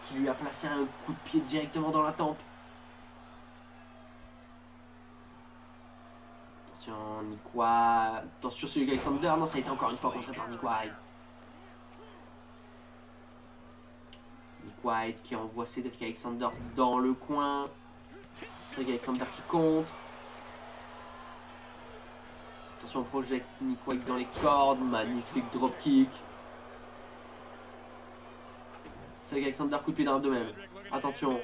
Qui lui a placé un coup de pied directement dans la tempe. Attention, Nick White. Attention, Cedric Alexander. Non, ça a été encore une fois contré par Nick White. Nick White qui envoie Cedric Alexander dans le coin. Cedric Alexander qui contre. Attention, on projette Nick White dans les cordes. Magnifique dropkick. Cedric Alexander, coup de pied dans l'abdomen. Attention.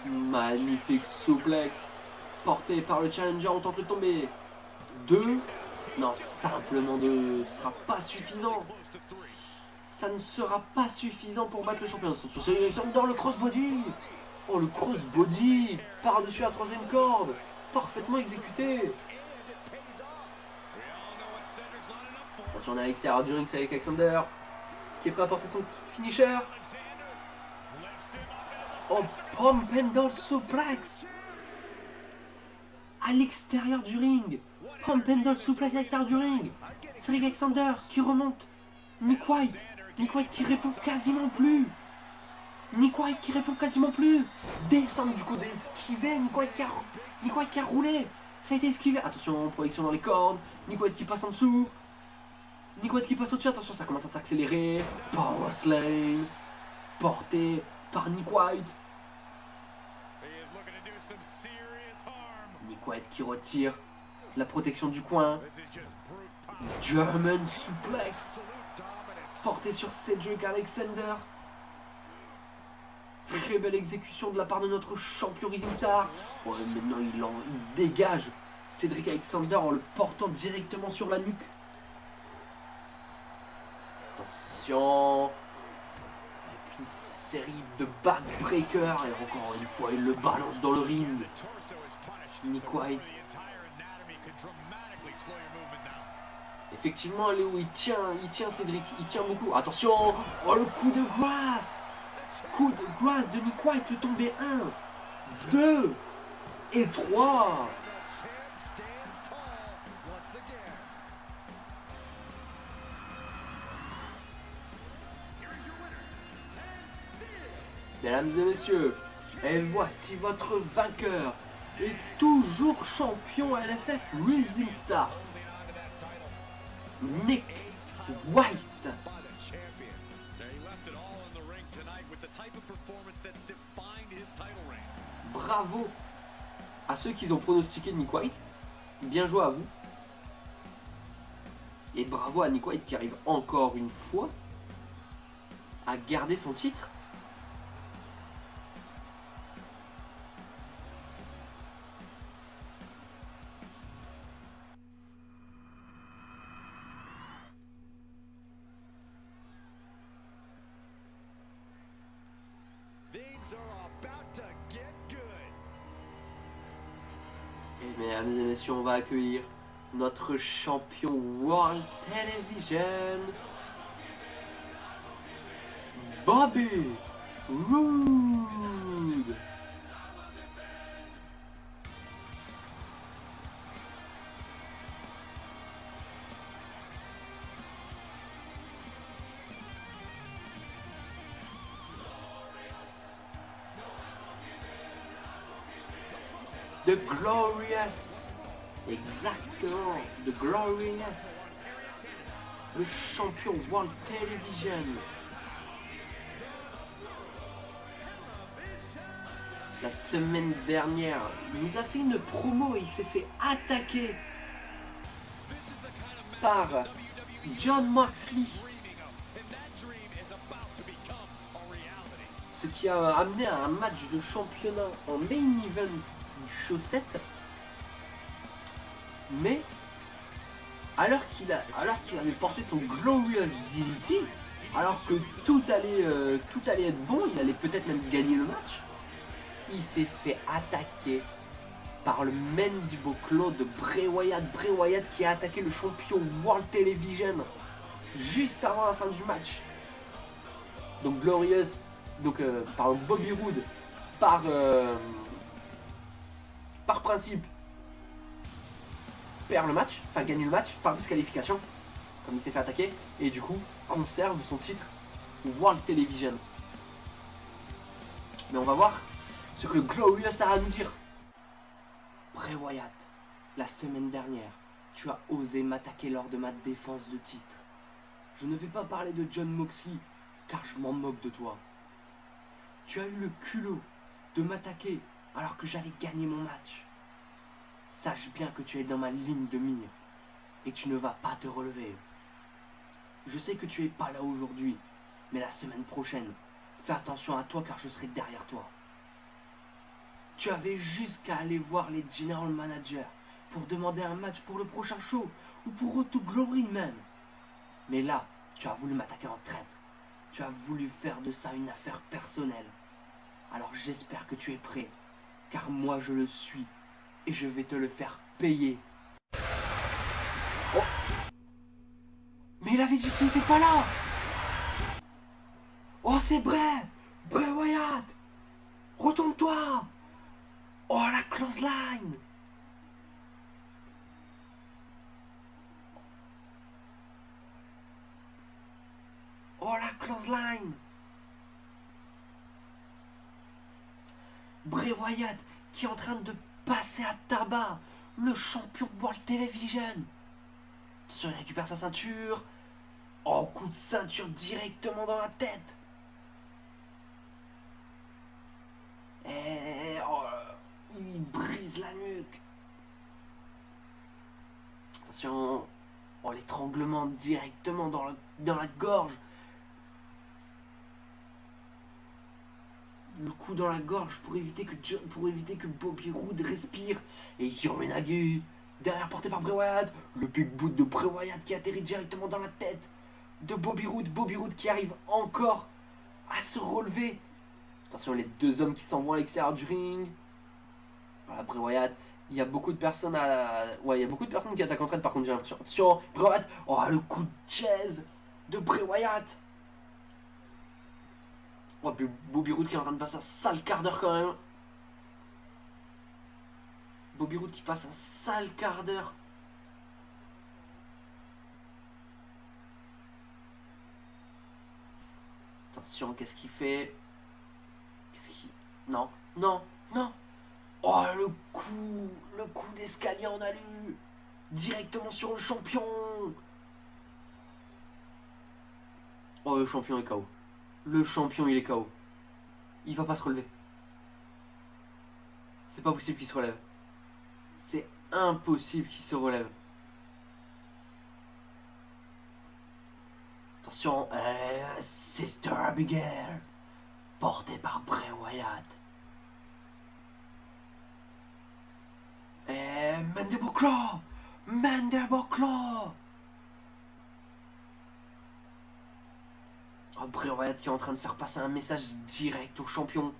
Magnifique suplex. Porté par le challenger, on tente le tomber. 2. Non, simplement 2. Ce sera pas suffisant. Ça ne sera pas suffisant pour battre le champion. Attention, Cedric Alexander, le crossbody. Oh, le crossbody par-dessus la 3e corde. Parfaitement exécuté. Attention, on a l'extérieur du ring, c'est avec Alexander qui est prêt à porter son finisher. Oh, pump handle suplex à l'extérieur du ring. Pump handle suplex à l'extérieur du ring. Cedric Alexander qui remonte. Nick White. Nick White qui répond quasiment plus. Nick White qui répond quasiment plus. Descendre du coup d'esquiver. Nick White qui a roulé. Ça a été esquivé. Attention, projection dans les cordes. Nick White qui passe en dessous. Nick White qui passe au-dessus. Attention, ça commence à s'accélérer. Power slam. Porté par Nick White. Nick White qui retire la protection du coin. German suplex. Porté sur Cedric Alexander. Très belle exécution de la part de notre champion Rising Star. Oh, maintenant il dégage Cedric Alexander en le portant directement sur la nuque. Attention. Avec une série de backbreakers. Et encore une fois, il le balance dans le ring. Nick White. Effectivement, Léo, il tient Cedric. Il tient beaucoup. Attention. Oh, le coup de grâce. Coup de grâce de Nick White, le tombé 1, 2 et 3. Mesdames et messieurs, et voici votre vainqueur, est toujours champion LFF Rising Star. Nick White. Bravo à ceux qui ont pronostiqué Nick White. Bien joué à vous. Et bravo à Nick White qui arrive encore une fois à garder son titre. Et mesdames et messieurs, on va accueillir notre champion World Television, Bobby Roode. The Glorious. Exactement, The Glorious. Le champion World Television. La semaine dernière, il nous a fait une promo et il s'est fait attaquer par Jon Moxley. Ce qui a amené à un match de championnat en main event du show 7. Mais alors qu'il avait porté son Glorious DDT, alors que tout allait être bon, il allait peut-être même gagner le match, il s'est fait attaquer par le Mandible de Bray Wyatt. Bray Wyatt qui a attaqué le champion World Television juste avant la fin du match. Donc Glorious, par Bobby Roode, par principe, perd le match, enfin gagne le match par disqualification, comme il s'est fait attaquer, et du coup conserve son titre World Television. Mais on va voir ce que le Glorious a à nous dire. Bray Wyatt, la semaine dernière, tu as osé m'attaquer lors de ma défense de titre. Je ne vais pas parler de Jon Moxley, car je m'en moque de toi. Tu as eu le culot de m'attaquer alors que j'allais gagner mon match. Sache bien que tu es dans ma ligne de mire et tu ne vas pas te relever. Je sais que tu es pas là aujourd'hui, mais la semaine prochaine, fais attention à toi car je serai derrière toi. Tu avais juste qu'à aller voir les general managers pour demander un match pour le prochain show ou pour Road to Glory même. Mais là, tu as voulu m'attaquer en traître. Tu as voulu faire de ça une affaire personnelle. Alors j'espère que tu es prêt, car moi je le suis. Et je vais te le faire payer. Oh. Mais il avait dit qu'il n'était pas là. Oh, c'est Bray Wyatt. Retourne-toi. Oh, la clothesline. Oh, la clothesline. Bray Wyatt qui est en train de passer à tabac le champion de World Television. Attention, il récupère sa ceinture. Oh, coup de ceinture directement dans la tête. Et oh, il brise la nuque. Attention. Oh, l'étranglement directement dans la gorge. Le coup dans la gorge pour éviter que Bobby Roode respire. Et Yomenagi, derrière porté par Bray Wyatt. Le big boot de Bray Wyatt qui atterrit directement dans la tête de Bobby Roode. Bobby Roode qui arrive encore à se relever. Attention, les deux hommes qui s'en vont à l'extérieur du ring. Voilà, Bray Wyatt. Il y a beaucoup de personnes il y a beaucoup de personnes qui attaquent en train. Par contre, j'ai l'impression. Attention, Bray Wyatt. Oh, le coup de chaise de Bray Wyatt. Oh, puis Bobby Roode qui est en train de passer un sale quart d'heure quand même. Bobby Roode qui passe un sale quart d'heure. Attention, qu'est-ce qu'il fait? Non, non, non. Oh, le coup d'escalier en alu. Directement sur le champion. Oh, le champion est KO. Le champion, il est KO. Il va pas se relever. C'est pas possible qu'il se relève. C'est impossible qu'il se relève. Attention, Sister Abigail, portée par Bray Wyatt. Mandible Claw, Mandible Claw. Oh, Bray Wyatt qui est en train de faire passer un message direct au champion.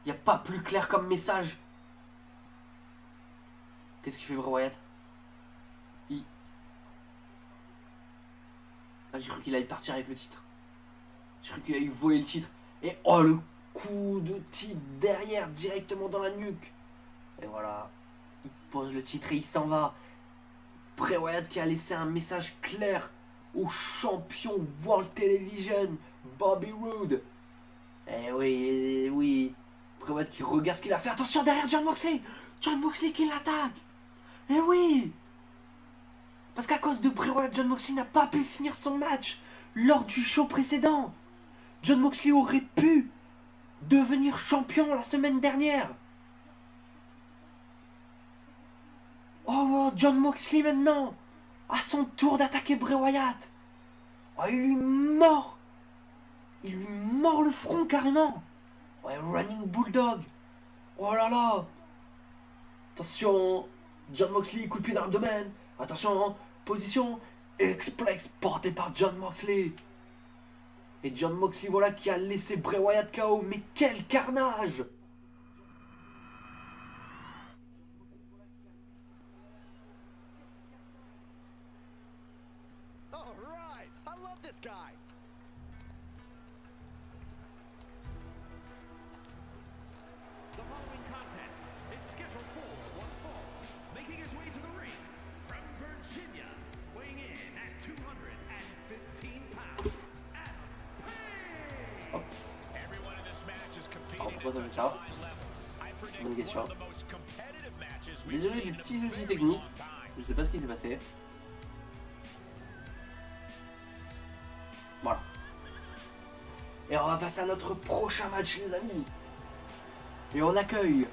Y a pas plus clair comme message. Qu'est-ce qu'il fait Bray Wyatt? Ah, j'ai cru qu'il allait partir avec le titre. J'ai cru qu'il allait voler le titre. Et oh, le coup de titre derrière, directement dans la nuque. Et voilà. Il pose le titre et il s'en va. Bray Wyatt qui a laissé un message clair au champion World Television, Bobby Roode. Eh oui, oui. Bray Wyatt qui regarde ce qu'il a fait. Attention derrière Jon Moxley. Jon Moxley qui l'attaque. Eh oui. Parce qu'à cause de Bray Wyatt, Jon Moxley n'a pas pu finir son match lors du show précédent. Jon Moxley aurait pu devenir champion la semaine dernière. Oh, Jon Moxley maintenant à son tour d'attaquer Bray Wyatt. Oh, il lui mord. Il lui mord le front carrément. Ouais, Running Bulldog. Oh là là. Attention. Jon Moxley, coup de pied dans l'abdomen. Attention, position. Explex porté par Jon Moxley. Et Jon Moxley, voilà, qui a laissé Bray Wyatt KO. Mais quel carnage! Alright, I love this guy. The following contest is scheduled for one fall. Making his way to the ring from Virginia, weighing in at 215 pounds, Adam Page. Everyone in this match is Alors, competing pourquoi at ça fait such a ça? high level. I predict Bonne question. one of the most competitive matches we've Désolé seen du in petit a souci very technique. long time. Je sais pas ce qui s'est passé. Voilà. Et on va passer à notre prochain match, les amis. Et on accueille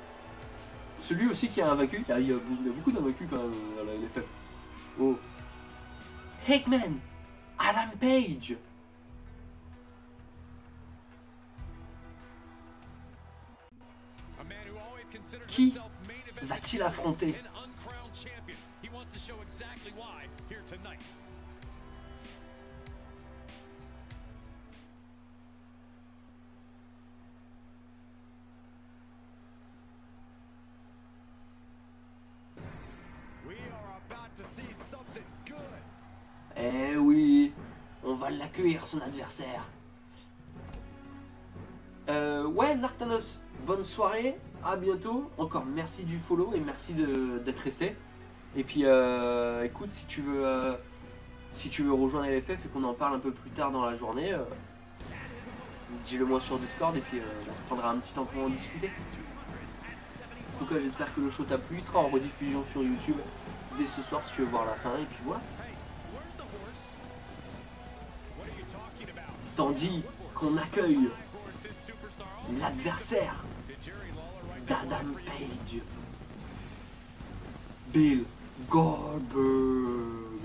celui aussi qui a un vaincu. Car il y a beaucoup d'invaincus quand même à la LFF. Oh. Hickman, Adam Page. A man who always considered Qui himself main event va-t-il affronter? an uncrowned champion. He wants to show exactly why here tonight. We are about to see something good. Eh oui, on va l'accueillir, son adversaire. Ouais, Zartanos, bonne soirée, à bientôt. Encore merci du follow et merci d'être resté. Et puis, écoute, si tu veux rejoindre LFF et qu'on en parle un peu plus tard dans la journée, dis-le moi sur Discord et puis on se prendra un petit temps pour en discuter. En tout cas, j'espère que le show t'a plu. Il sera en rediffusion sur YouTube dès ce soir si tu veux voir la fin. Et puis voilà. Hey, where's the horse? What are you talking about? Tandis qu'on accueille Aboard this superstar. l'adversaire Did Jerry Lawler write d'Adam Page, Bill Goldberg.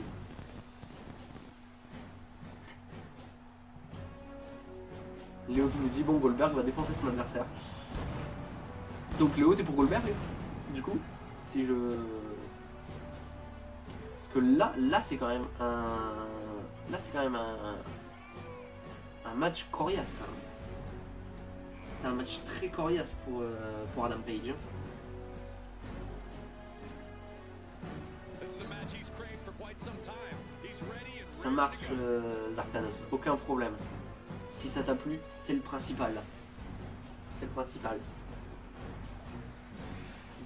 Léo qui nous dit bon, Goldberg va défoncer son adversaire. Donc Léo, t'es pour Goldberg, Léo, du coup, si je... Parce que là c'est quand même un match coriace quand même. C'est un match très coriace pour Adam Page. This is a match he's craved for quite some time. He's ready and Ça marche, Zartanos, aucun problème. Si ça t'a plu, c'est le principal. C'est le principal.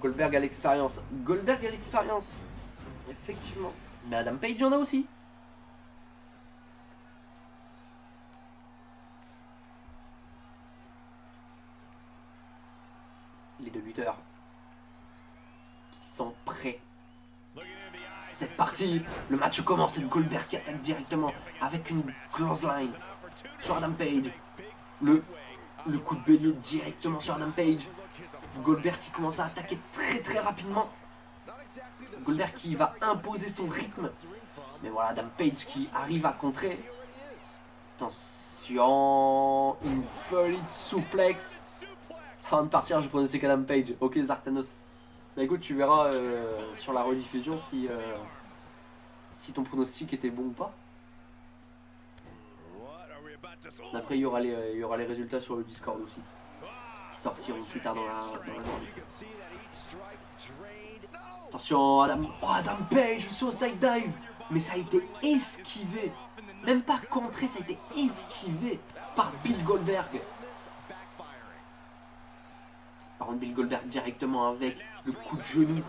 Goldberg a l'expérience. Goldberg a l'expérience. Effectivement. Mais Adam Page en a aussi. Les deux lutteurs qui sont prêts. C'est parti, le match commence et Goldberg qui attaque directement avec une clothesline sur Adam Page. Le coup de bélier directement sur Adam Page. Goldberg qui commence à attaquer très rapidement. Goldberg qui va imposer son rythme. Mais voilà, Adam Page qui arrive à contrer. Attention, inverted suplex. Avant de partir, je pronostique Adam Page. Ok, Zartanos. Bah écoute, tu verras sur la rediffusion si ton pronostic était bon ou pas. Après, il y aura les résultats sur le Discord aussi, qui sortiront plus tard dans la journée. Attention, Adam Page, suicide dive. Mais ça a été esquivé. Même pas contré, ça a été esquivé par Bill Goldberg. Par contre, Bill Goldberg directement avec le coup de genou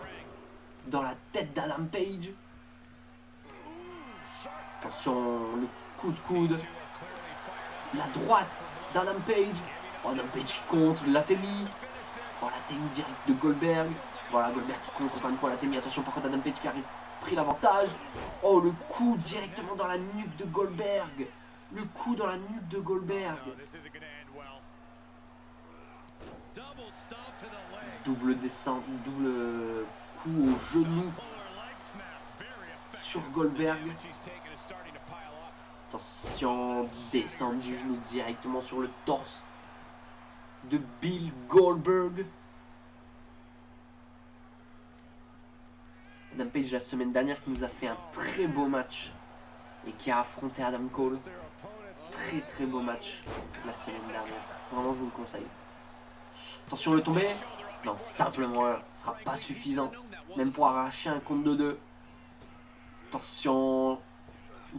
dans la tête d'Adam Page. Attention, le coup de coude. La droite d'Adam Page. Oh, Adam Page qui contre, l'Atemi. Oh, l'Atemi direct de Goldberg. Voilà, Goldberg qui contre encore une fois l'Atemi. Attention, par contre, Adam Page qui a pris l'avantage. Oh, le coup directement dans la nuque de Goldberg. Le coup dans la nuque de Goldberg. Double descente, double coup au genou sur Goldberg. Attention, descente du genou directement sur le torse de Bill Goldberg. Adam Page la semaine dernière qui nous a fait un très beau match et qui a affronté Adam Cole. Très beau match la semaine dernière. Vraiment, je vous le conseille. Attention, le tombé. Non, simplement un. Ce sera pas suffisant. Même pour arracher un compte de 2. Attention.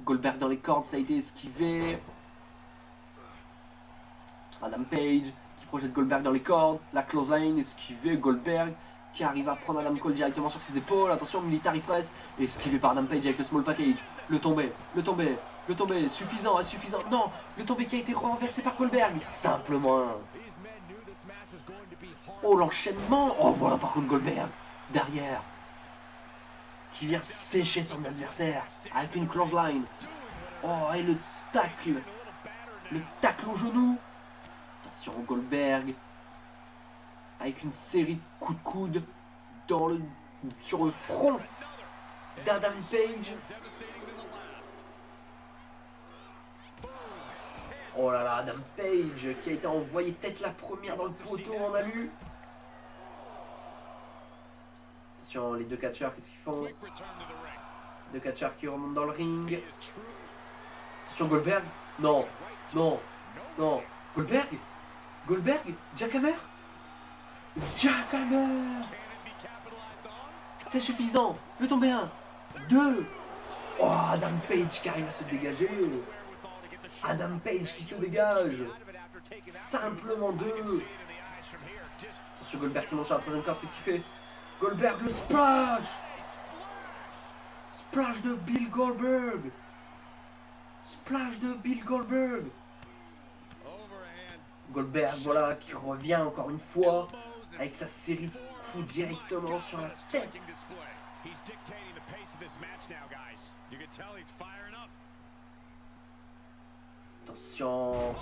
Goldberg dans les cordes, ça a été esquivé. Adam Page qui projette Goldberg dans les cordes. La clothesline esquivé. Goldberg qui arrive à prendre Adam Cole directement sur ses épaules. Attention, military press. Esquivé par Adam Page avec le small package. Le tombé. Suffisant, insuffisant. Non, le tombé qui a été renversé par Goldberg. Simplement un. Oh, l'enchaînement. Oh, voilà par contre Goldberg derrière qui vient sécher son adversaire avec une clothesline. Oh, et le tacle au genou. Attention, Goldberg avec une série de coups de coude sur le front d'Adam Page. Oh là là, Adam Page qui a été envoyé tête la première dans le poteau, on a lu. Attention, les deux catcheurs, qu'est-ce qu'ils font? Deux catcheurs qui remontent dans le ring. Attention, Goldberg. Non. Goldberg, Jackhammer. C'est suffisant. Le tombé 1, 2. Oh, Adam Page qui arrive à se dégager. Adam Page qui se dégage. Simplement 2. Attention, Goldberg qui monte sur la troisième corde, qu'est-ce qu'il fait? Goldberg, le splash. Splash de Bill Goldberg. Goldberg, voilà, qui revient encore une fois avec sa série de coups directement sur la tête. Attention,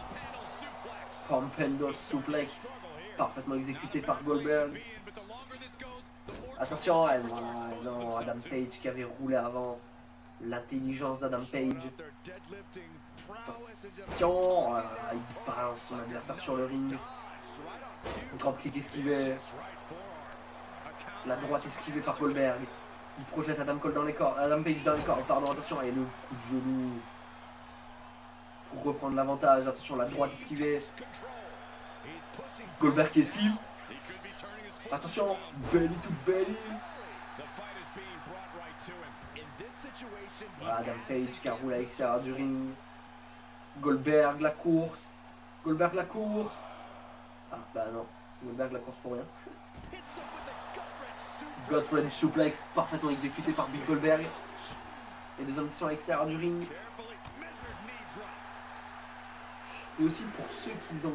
pump handle suplex, parfaitement exécuté par Goldberg. Attention, non, Adam Page qui avait roulé avant. L'intelligence d'Adam Page. Attention, il balance son adversaire sur le ring. Dropkick esquivé. La droite esquivée par Goldberg. Il projette Adam Page dans les cordes, pardon, attention, et le coup de genou pour reprendre l'avantage. Attention, la droite esquivée. Goldberg qui esquive. Attention, belly to belly. Voilà, Adam Page qui a roulé à l'extérieur du ring. Goldberg la course. Ah bah non, Goldberg la course pour rien. Gut-wrench suplex parfaitement exécuté par Bill Goldberg. Les deux hommes qui sont à l'extérieur du ring. Et aussi pour ceux qui sont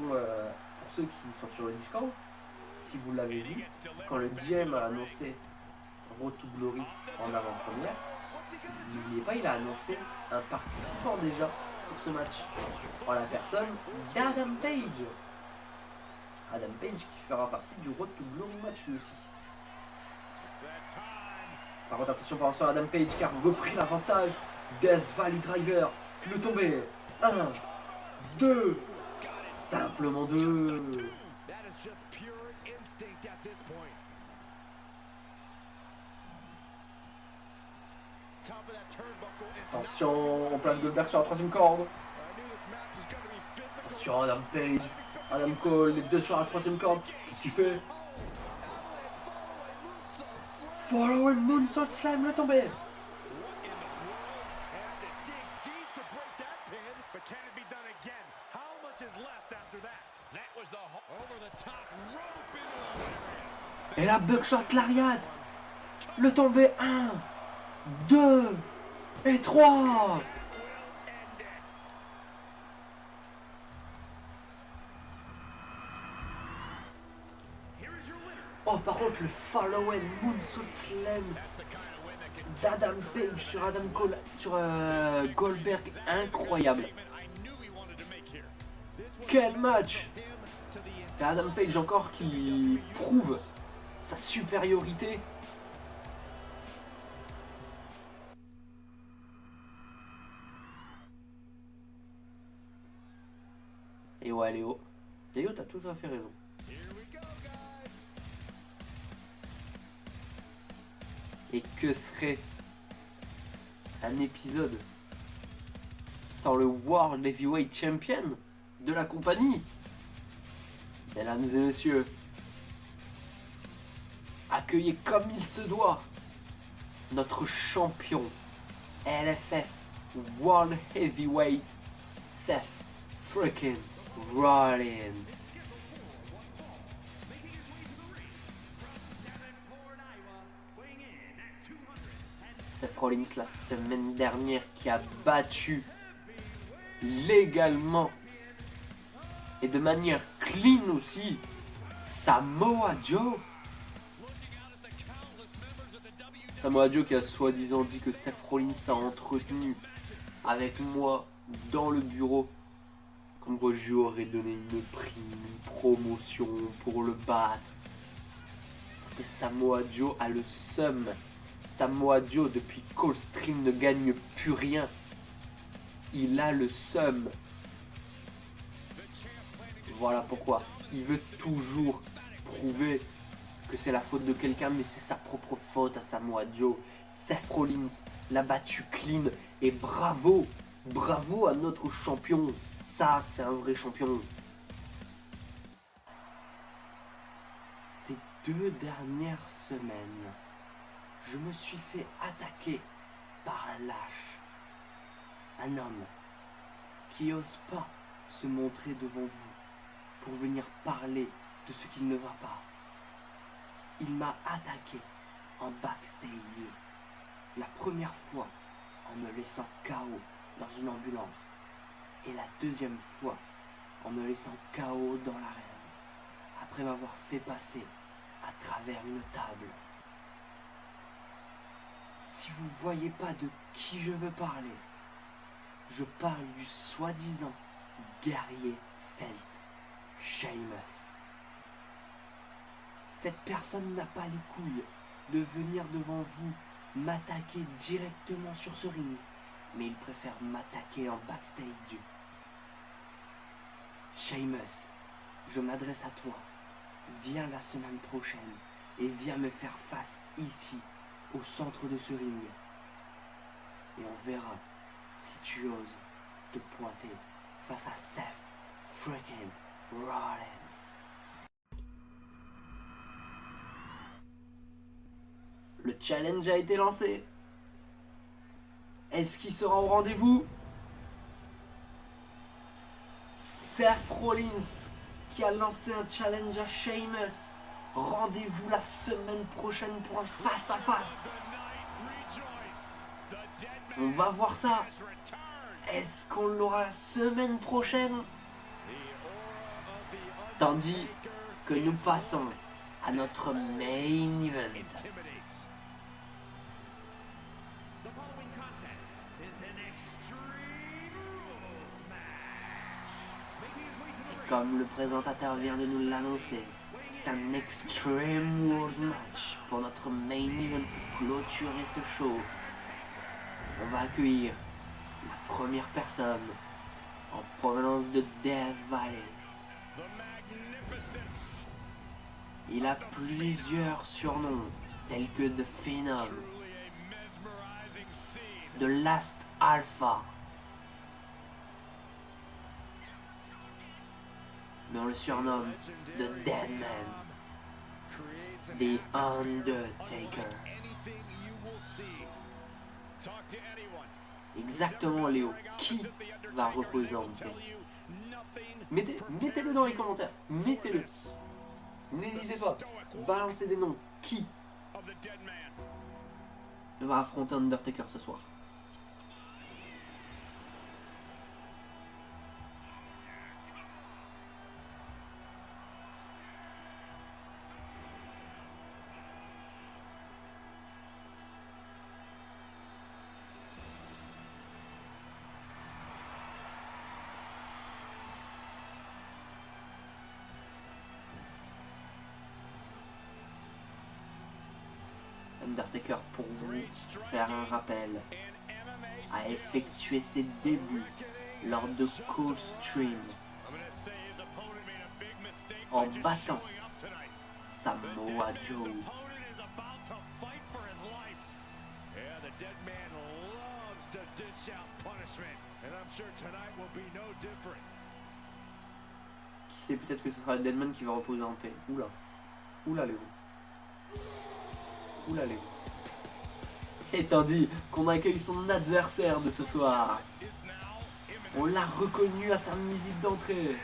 sur le Discord, si vous l'avez vu, quand le GM a annoncé Road to Glory en avant-première, n'oubliez pas, il a annoncé un participant déjà pour ce match, en la personne d'Adam Page. Adam Page qui fera partie du Road to Glory match lui aussi. Par contre, attention, pour l'instant, Adam Page qui a repris l'avantage. Death Valley Driver, le tombé. 1, 2, simplement 2. Attention, on place Goldberg sur la troisième corde. Attention, Adam Page, Adam Cole, les deux sur la troisième corde. Qu'est-ce qu'il fait? Follow and moonsault slam, le tombé. Et la Buckshot Lariat, le tombé 1, 2 et 3. Oh, par contre, le follow and moonsault slam d'Adam Page sur Adam Cole, sur Goldberg, incroyable. Quel match! C'est Adam Page encore qui prouve sa supériorité. Et ouais, Léo, t'as tout à fait raison. Et que serait un épisode sans le World Heavyweight Champion de la compagnie? Mesdames et messieurs, accueillez comme il se doit notre champion LFF World Heavyweight Seth freaking Rollins. Seth Rollins la semaine dernière qui a battu légalement et de manière clean aussi Samoa Joe. Samoa Joe qui a soi-disant dit que Seth Rollins a entretenu avec moi dans le bureau, comme quoi je lui aurais donné une prime, une promotion pour le battre. Sauf que Samoa Joe a le seum. Samoa Joe, depuis Coldstream, ne gagne plus rien. Il a le seum. Voilà pourquoi. Il veut toujours prouver que c'est la faute de quelqu'un, mais c'est sa propre faute à Samoa Joe. Seth Rollins l'a battu clean. Et bravo, bravo à notre champion. Ça, c'est un vrai champion. Ces 2 dernières semaines, je me suis fait attaquer par un lâche. Un homme qui n'ose pas se montrer devant vous pour venir parler de ce qu'il ne va pas. Il m'a attaqué en backstage. La première fois en me laissant KO dans une ambulance. Et la deuxième fois en me laissant KO dans l'arène. Après m'avoir fait passer à travers une table. Si vous voyez pas de qui je veux parler, je parle du soi-disant guerrier celte, Sheamus. Cette personne n'a pas les couilles de venir devant vous m'attaquer directement sur ce ring, mais il préfère m'attaquer en backstage. Sheamus, je m'adresse à toi. Viens la semaine prochaine et viens me faire face ici, au centre de ce ring. Et on verra si tu oses te pointer face à Seth freaking Rollins. Le challenge a été lancé. Est-ce qu'il sera au rendez-vous? Seth Rollins qui a lancé un challenge à Sheamus. Rendez-vous la semaine prochaine pour un face-à-face. On va voir ça. Est-ce qu'on l'aura la semaine prochaine? Tandis que nous passons à notre main event. Intimidates. The following contest is an Extreme Rules match. Making his way to the ring. Comme le présentateur vient de nous l'annoncer, c'est un Extreme Rules match pour notre main event pour clôturer ce show. On va accueillir la première personne en provenance de Death Valley. The magnificence. Il a plusieurs surnoms tels que The Phenom, Truly a mesmerizing scene. The Last Alpha. Mais on le surnomme The Dead Man, Creates an The atmosphere Undertaker. unlike anything you will see. Talk to anyone. Exactement Léo, qui va représenter? Mettez-le dans les commentaires, mettez-le. N'hésitez pas, balancez des noms. Qui Of the dead man. va affronter Undertaker ce soir? Undertaker, pour vous faire un rappel, And MMA a effectué ses débuts lors de Coldstream I'm gonna say his opponent made a big mistake en by just battant showing up tonight. Samoa His Joe. opponent is about to fight for his life. Yeah, the dead man loves to dish out punishment, and I'm sure tonight will be no different. Qui sait, peut-être que ce sera le Deadman qui va reposer en paix. Oula. Oula Léo. Oula Léo. Et tandis qu'on accueille son adversaire de ce soir, Is now imminent. on l'a reconnu à sa musique d'entrée.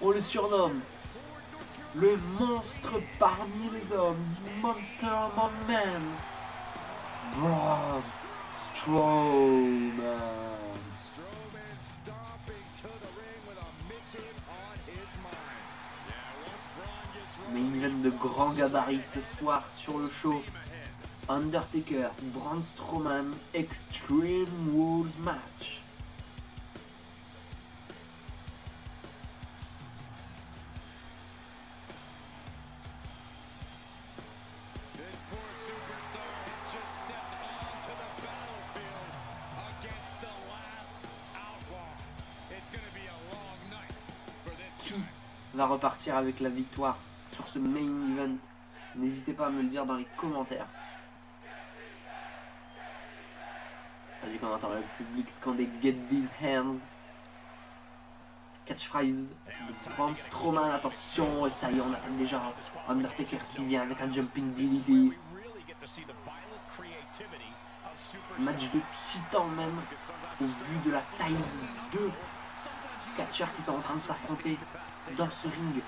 On le surnomme le monstre parmi les hommes, du Monster Among Men, Braun Strowman. Strowman stomping to the ring with a mission on his mind. Yeah, once Braun gets rolling, Mais event de grand gabarit ce soir sur le show. Undertaker, Braun Strowman, Extreme Rules match. this poor superstar has just stepped onto the battlefield against the last outlaw. It's gonna be a long night for this Qui guy. va repartir avec la victoire sur ce main event? N'hésitez pas à me le dire dans les commentaires. Tandis qu'on entend le public scander Get These Hands. Catchphrase de Braun Strowman, attention, et ça y est, on attaque déjà Undertaker qui vient avec un Jumping DDT. We really get to see the violent creativity of superstars. Match de titan même, au vu de la taille des deux catcheurs qui sont en train de s'affronter dans ce ring. Be it a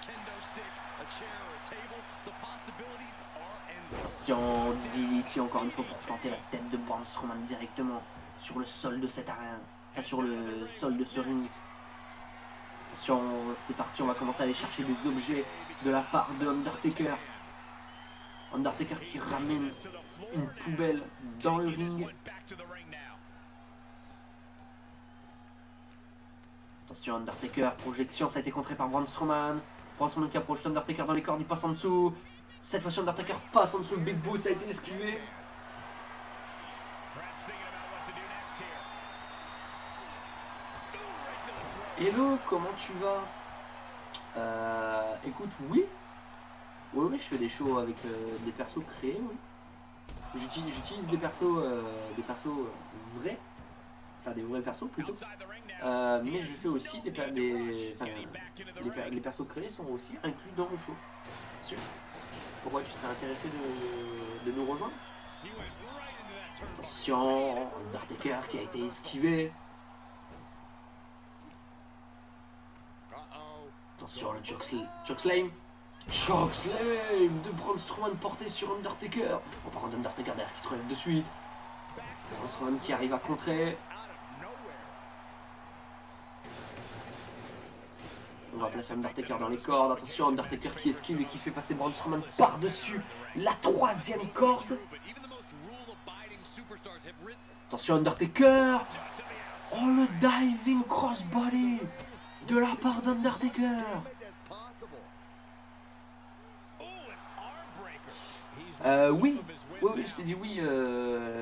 kendo stick, a chair, or a table, the possibilities are endless. Attention, DDT encore une fois pour planter la tête de Braun Strowman directement sur le sol de cette arène, enfin sur le sol de ce ring. Attention, c'est parti, on va commencer à aller chercher des objets de la part de Undertaker. Undertaker qui ramène une poubelle dans le ring. Back to the ring now. Attention, Undertaker, projection, ça a été contré par Braun Strowman. Braun Strowman qui approche Undertaker dans les cordes, il passe en dessous. Cette fois-ci, Undertaker passe en dessous, le Big Boot, ça a été esquivé. Perhaps thinking about what to do next here. Ooh, right to the throat. Hello, comment tu vas? Écoute, oui. Oui, je fais des shows avec des persos créés, oui. J'utilise des persos vrais. Enfin, des vrais persos plutôt. Outside the ring now. Mais je fais aussi les persos créés sont aussi inclus dans le show. Sûr. Pourquoi tu serais intéressé de nous rejoindre? He went right into that turnbuckle. Attention, Undertaker qui a été esquivé. Uh-oh. Attention, le chokeslam. Chokeslam de Braun Strowman porté sur Undertaker. On parle d'Undertaker derrière qui se relève de suite. Braun Strowman qui arrive à contrer. Out of nowhere. On va placer Undertaker dans les cordes. Attention, Undertaker qui esquive et qui fait passer Braun Strowman par-dessus la 3e corde. Attention, Undertaker. Oh, le diving crossbody de la part d'Undertaker. Oui, je t'ai dit oui.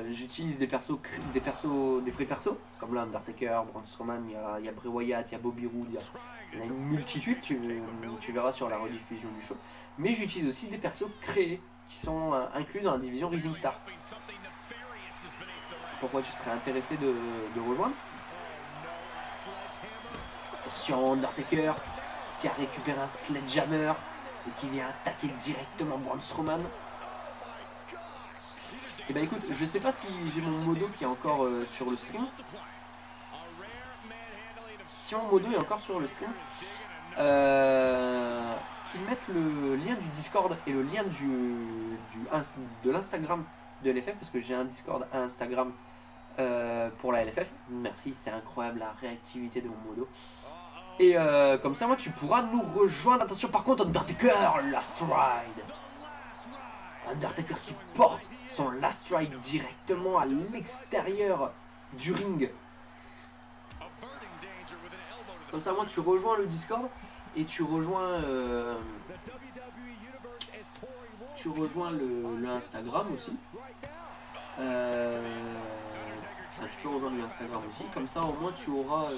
J'utilise des vrais persos, comme là Undertaker, Braun Strowman, il y a Bray Wyatt, il y a Bobby Roode, il y en a une multitude, tu verras sur la rediffusion du show. Mais j'utilise aussi des persos créés qui sont inclus dans la division Rising Star. Pourquoi tu serais intéressé de rejoindre? Attention, Undertaker qui a récupéré un sledgehammer et qui vient attaquer directement Braun Strowman. Et bah écoute, je sais pas si j'ai mon modo qui est encore sur le stream. Si mon modo est encore sur le stream, qu'ils mettent le lien du Discord et le lien de l'Instagram de LFF, parce que j'ai un Discord, un Instagram pour la LFF. Merci, c'est incroyable la réactivité de mon modo. Et comme ça, moi, tu pourras nous rejoindre. Attention, par contre, Undertaker, Last Ride. Undertaker qui porte son Last Ride directement à l'extérieur du ring. Comme ça, moi, tu rejoins le Discord et tu rejoins le Instagram aussi. Enfin, tu peux rejoindre le Instagram aussi. Comme ça, au moins, tu auras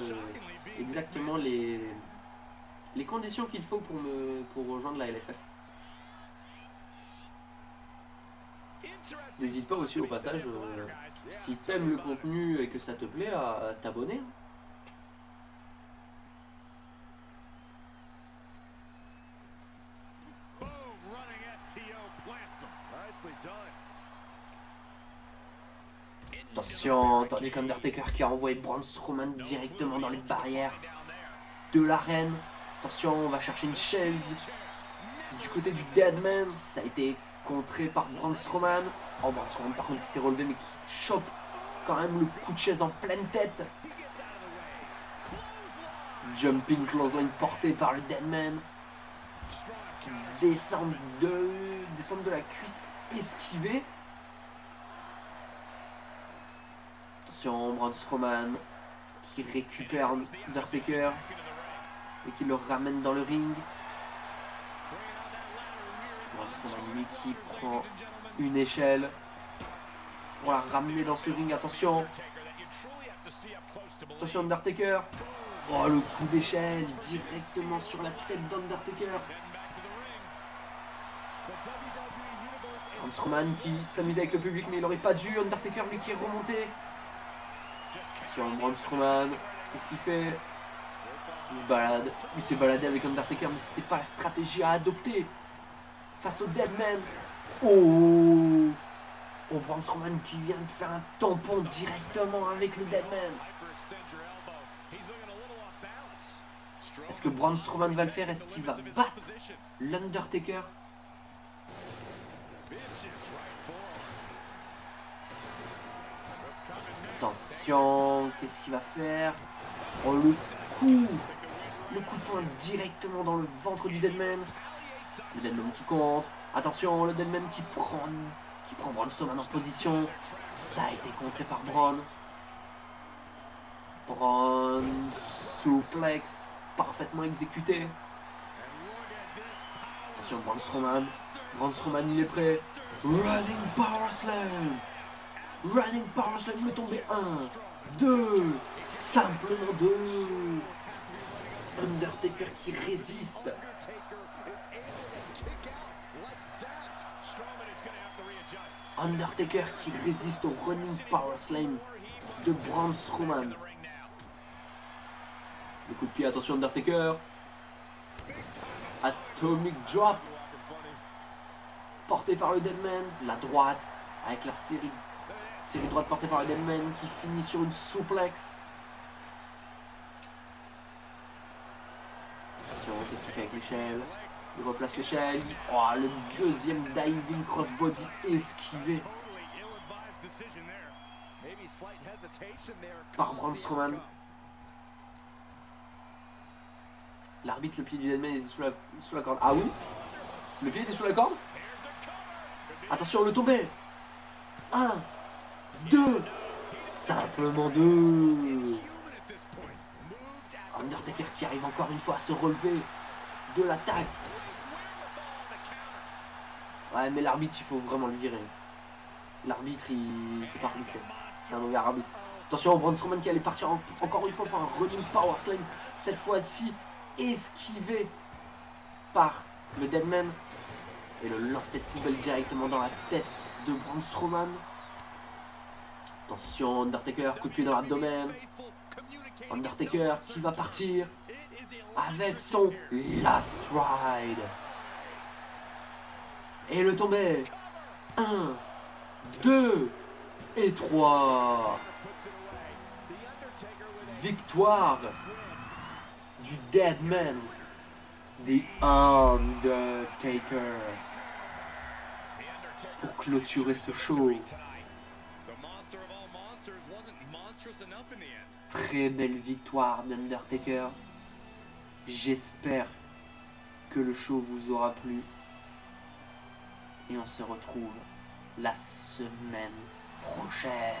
exactement les conditions qu'il faut pour rejoindre la LFF. N'hésite pas aussi au passage, si tu aimes le contenu et que ça te plaît, à t'abonner. Attention, tandis qu'Undertaker qui a envoyé Braun Strowman directement dans les barrières de l'arène. Attention, on va chercher une chaise du côté du Deadman. Ça a été contré par Braun Strowman. Oh, Braun Strowman par contre qui s'est relevé mais qui chope quand même le coup de chaise en pleine tête. Jumping clothesline porté par le Deadman. Descente de la cuisse esquivée. Attention, Braun Strowman qui récupère Undertaker et qui le ramène dans le ring. Braun Strowman lui qui prend une échelle pour la ramener dans ce ring. Attention. Attention Undertaker. Oh, le coup d'échelle directement sur la tête d'Undertaker. Braun Strowman qui s'amuse avec le public mais il n'aurait pas dû. Undertaker lui qui est remonté. Attention Braun Strowman. Qu'est-ce qu'il fait? Il se balade. Il s'est baladé avec Undertaker mais c'était pas la stratégie à adopter face au Deadman. Oh, Braun Strowman qui vient de faire un tampon directement avec le Deadman. Est-ce que Braun Strowman va le faire? Est-ce qu'il va battre l'Undertaker? Attention, qu'est-ce qu'il va faire? Oh, le coup de poing directement dans le ventre du Deadman. Le Deadman qui contre. Attention, le Deadman qui prend Braun Strowman en position. Ça a été contré par Braun. Braun suplex parfaitement exécuté. Attention, Braun Strowman. Braun Strowman, il est prêt. Running Power Slam. Running Power Slam, le tombé 1, 2, simplement 2. Undertaker qui résiste. Undertaker qui résiste au Running Power Slam de Braun Strowman. Le coup de pied, attention Undertaker. Atomic Drop. Porté par le Deadman. La droite avec la série droite portée par le Deadman qui finit sur une suplex. Attention, qu'est-ce qu'il fait avec l'échelle? Il replace l'échelle. Oh, le deuxième diving crossbody esquivé par Braun Strowman. L'arbitre, le pied du Deadman était sous la corde. Ah oui? Le pied était sous la corde? Attention, le tombé. 1, 2, simplement 2. Undertaker qui arrive encore une fois à se relever de l'attaque. Ouais, mais l'arbitre, il faut vraiment le virer. L'arbitre, c'est pas arbitré. C'est un mauvais arbitre. Attention, Braun Strowman qui allait partir encore une fois pour un running power slam. Cette fois-ci, esquivé par le Deadman. Et le lancer de poubelle directement dans la tête de Braun Strowman. Attention, Undertaker, coup de pied dans l'abdomen. Undertaker qui va partir avec son Last Ride. Et le tombé. 1, 2 et 3. Victoire du Deadman, The Undertaker, pour clôturer ce show. Très belle victoire d'Undertaker. J'espère que le show vous aura plu. Et on se retrouve la semaine prochaine.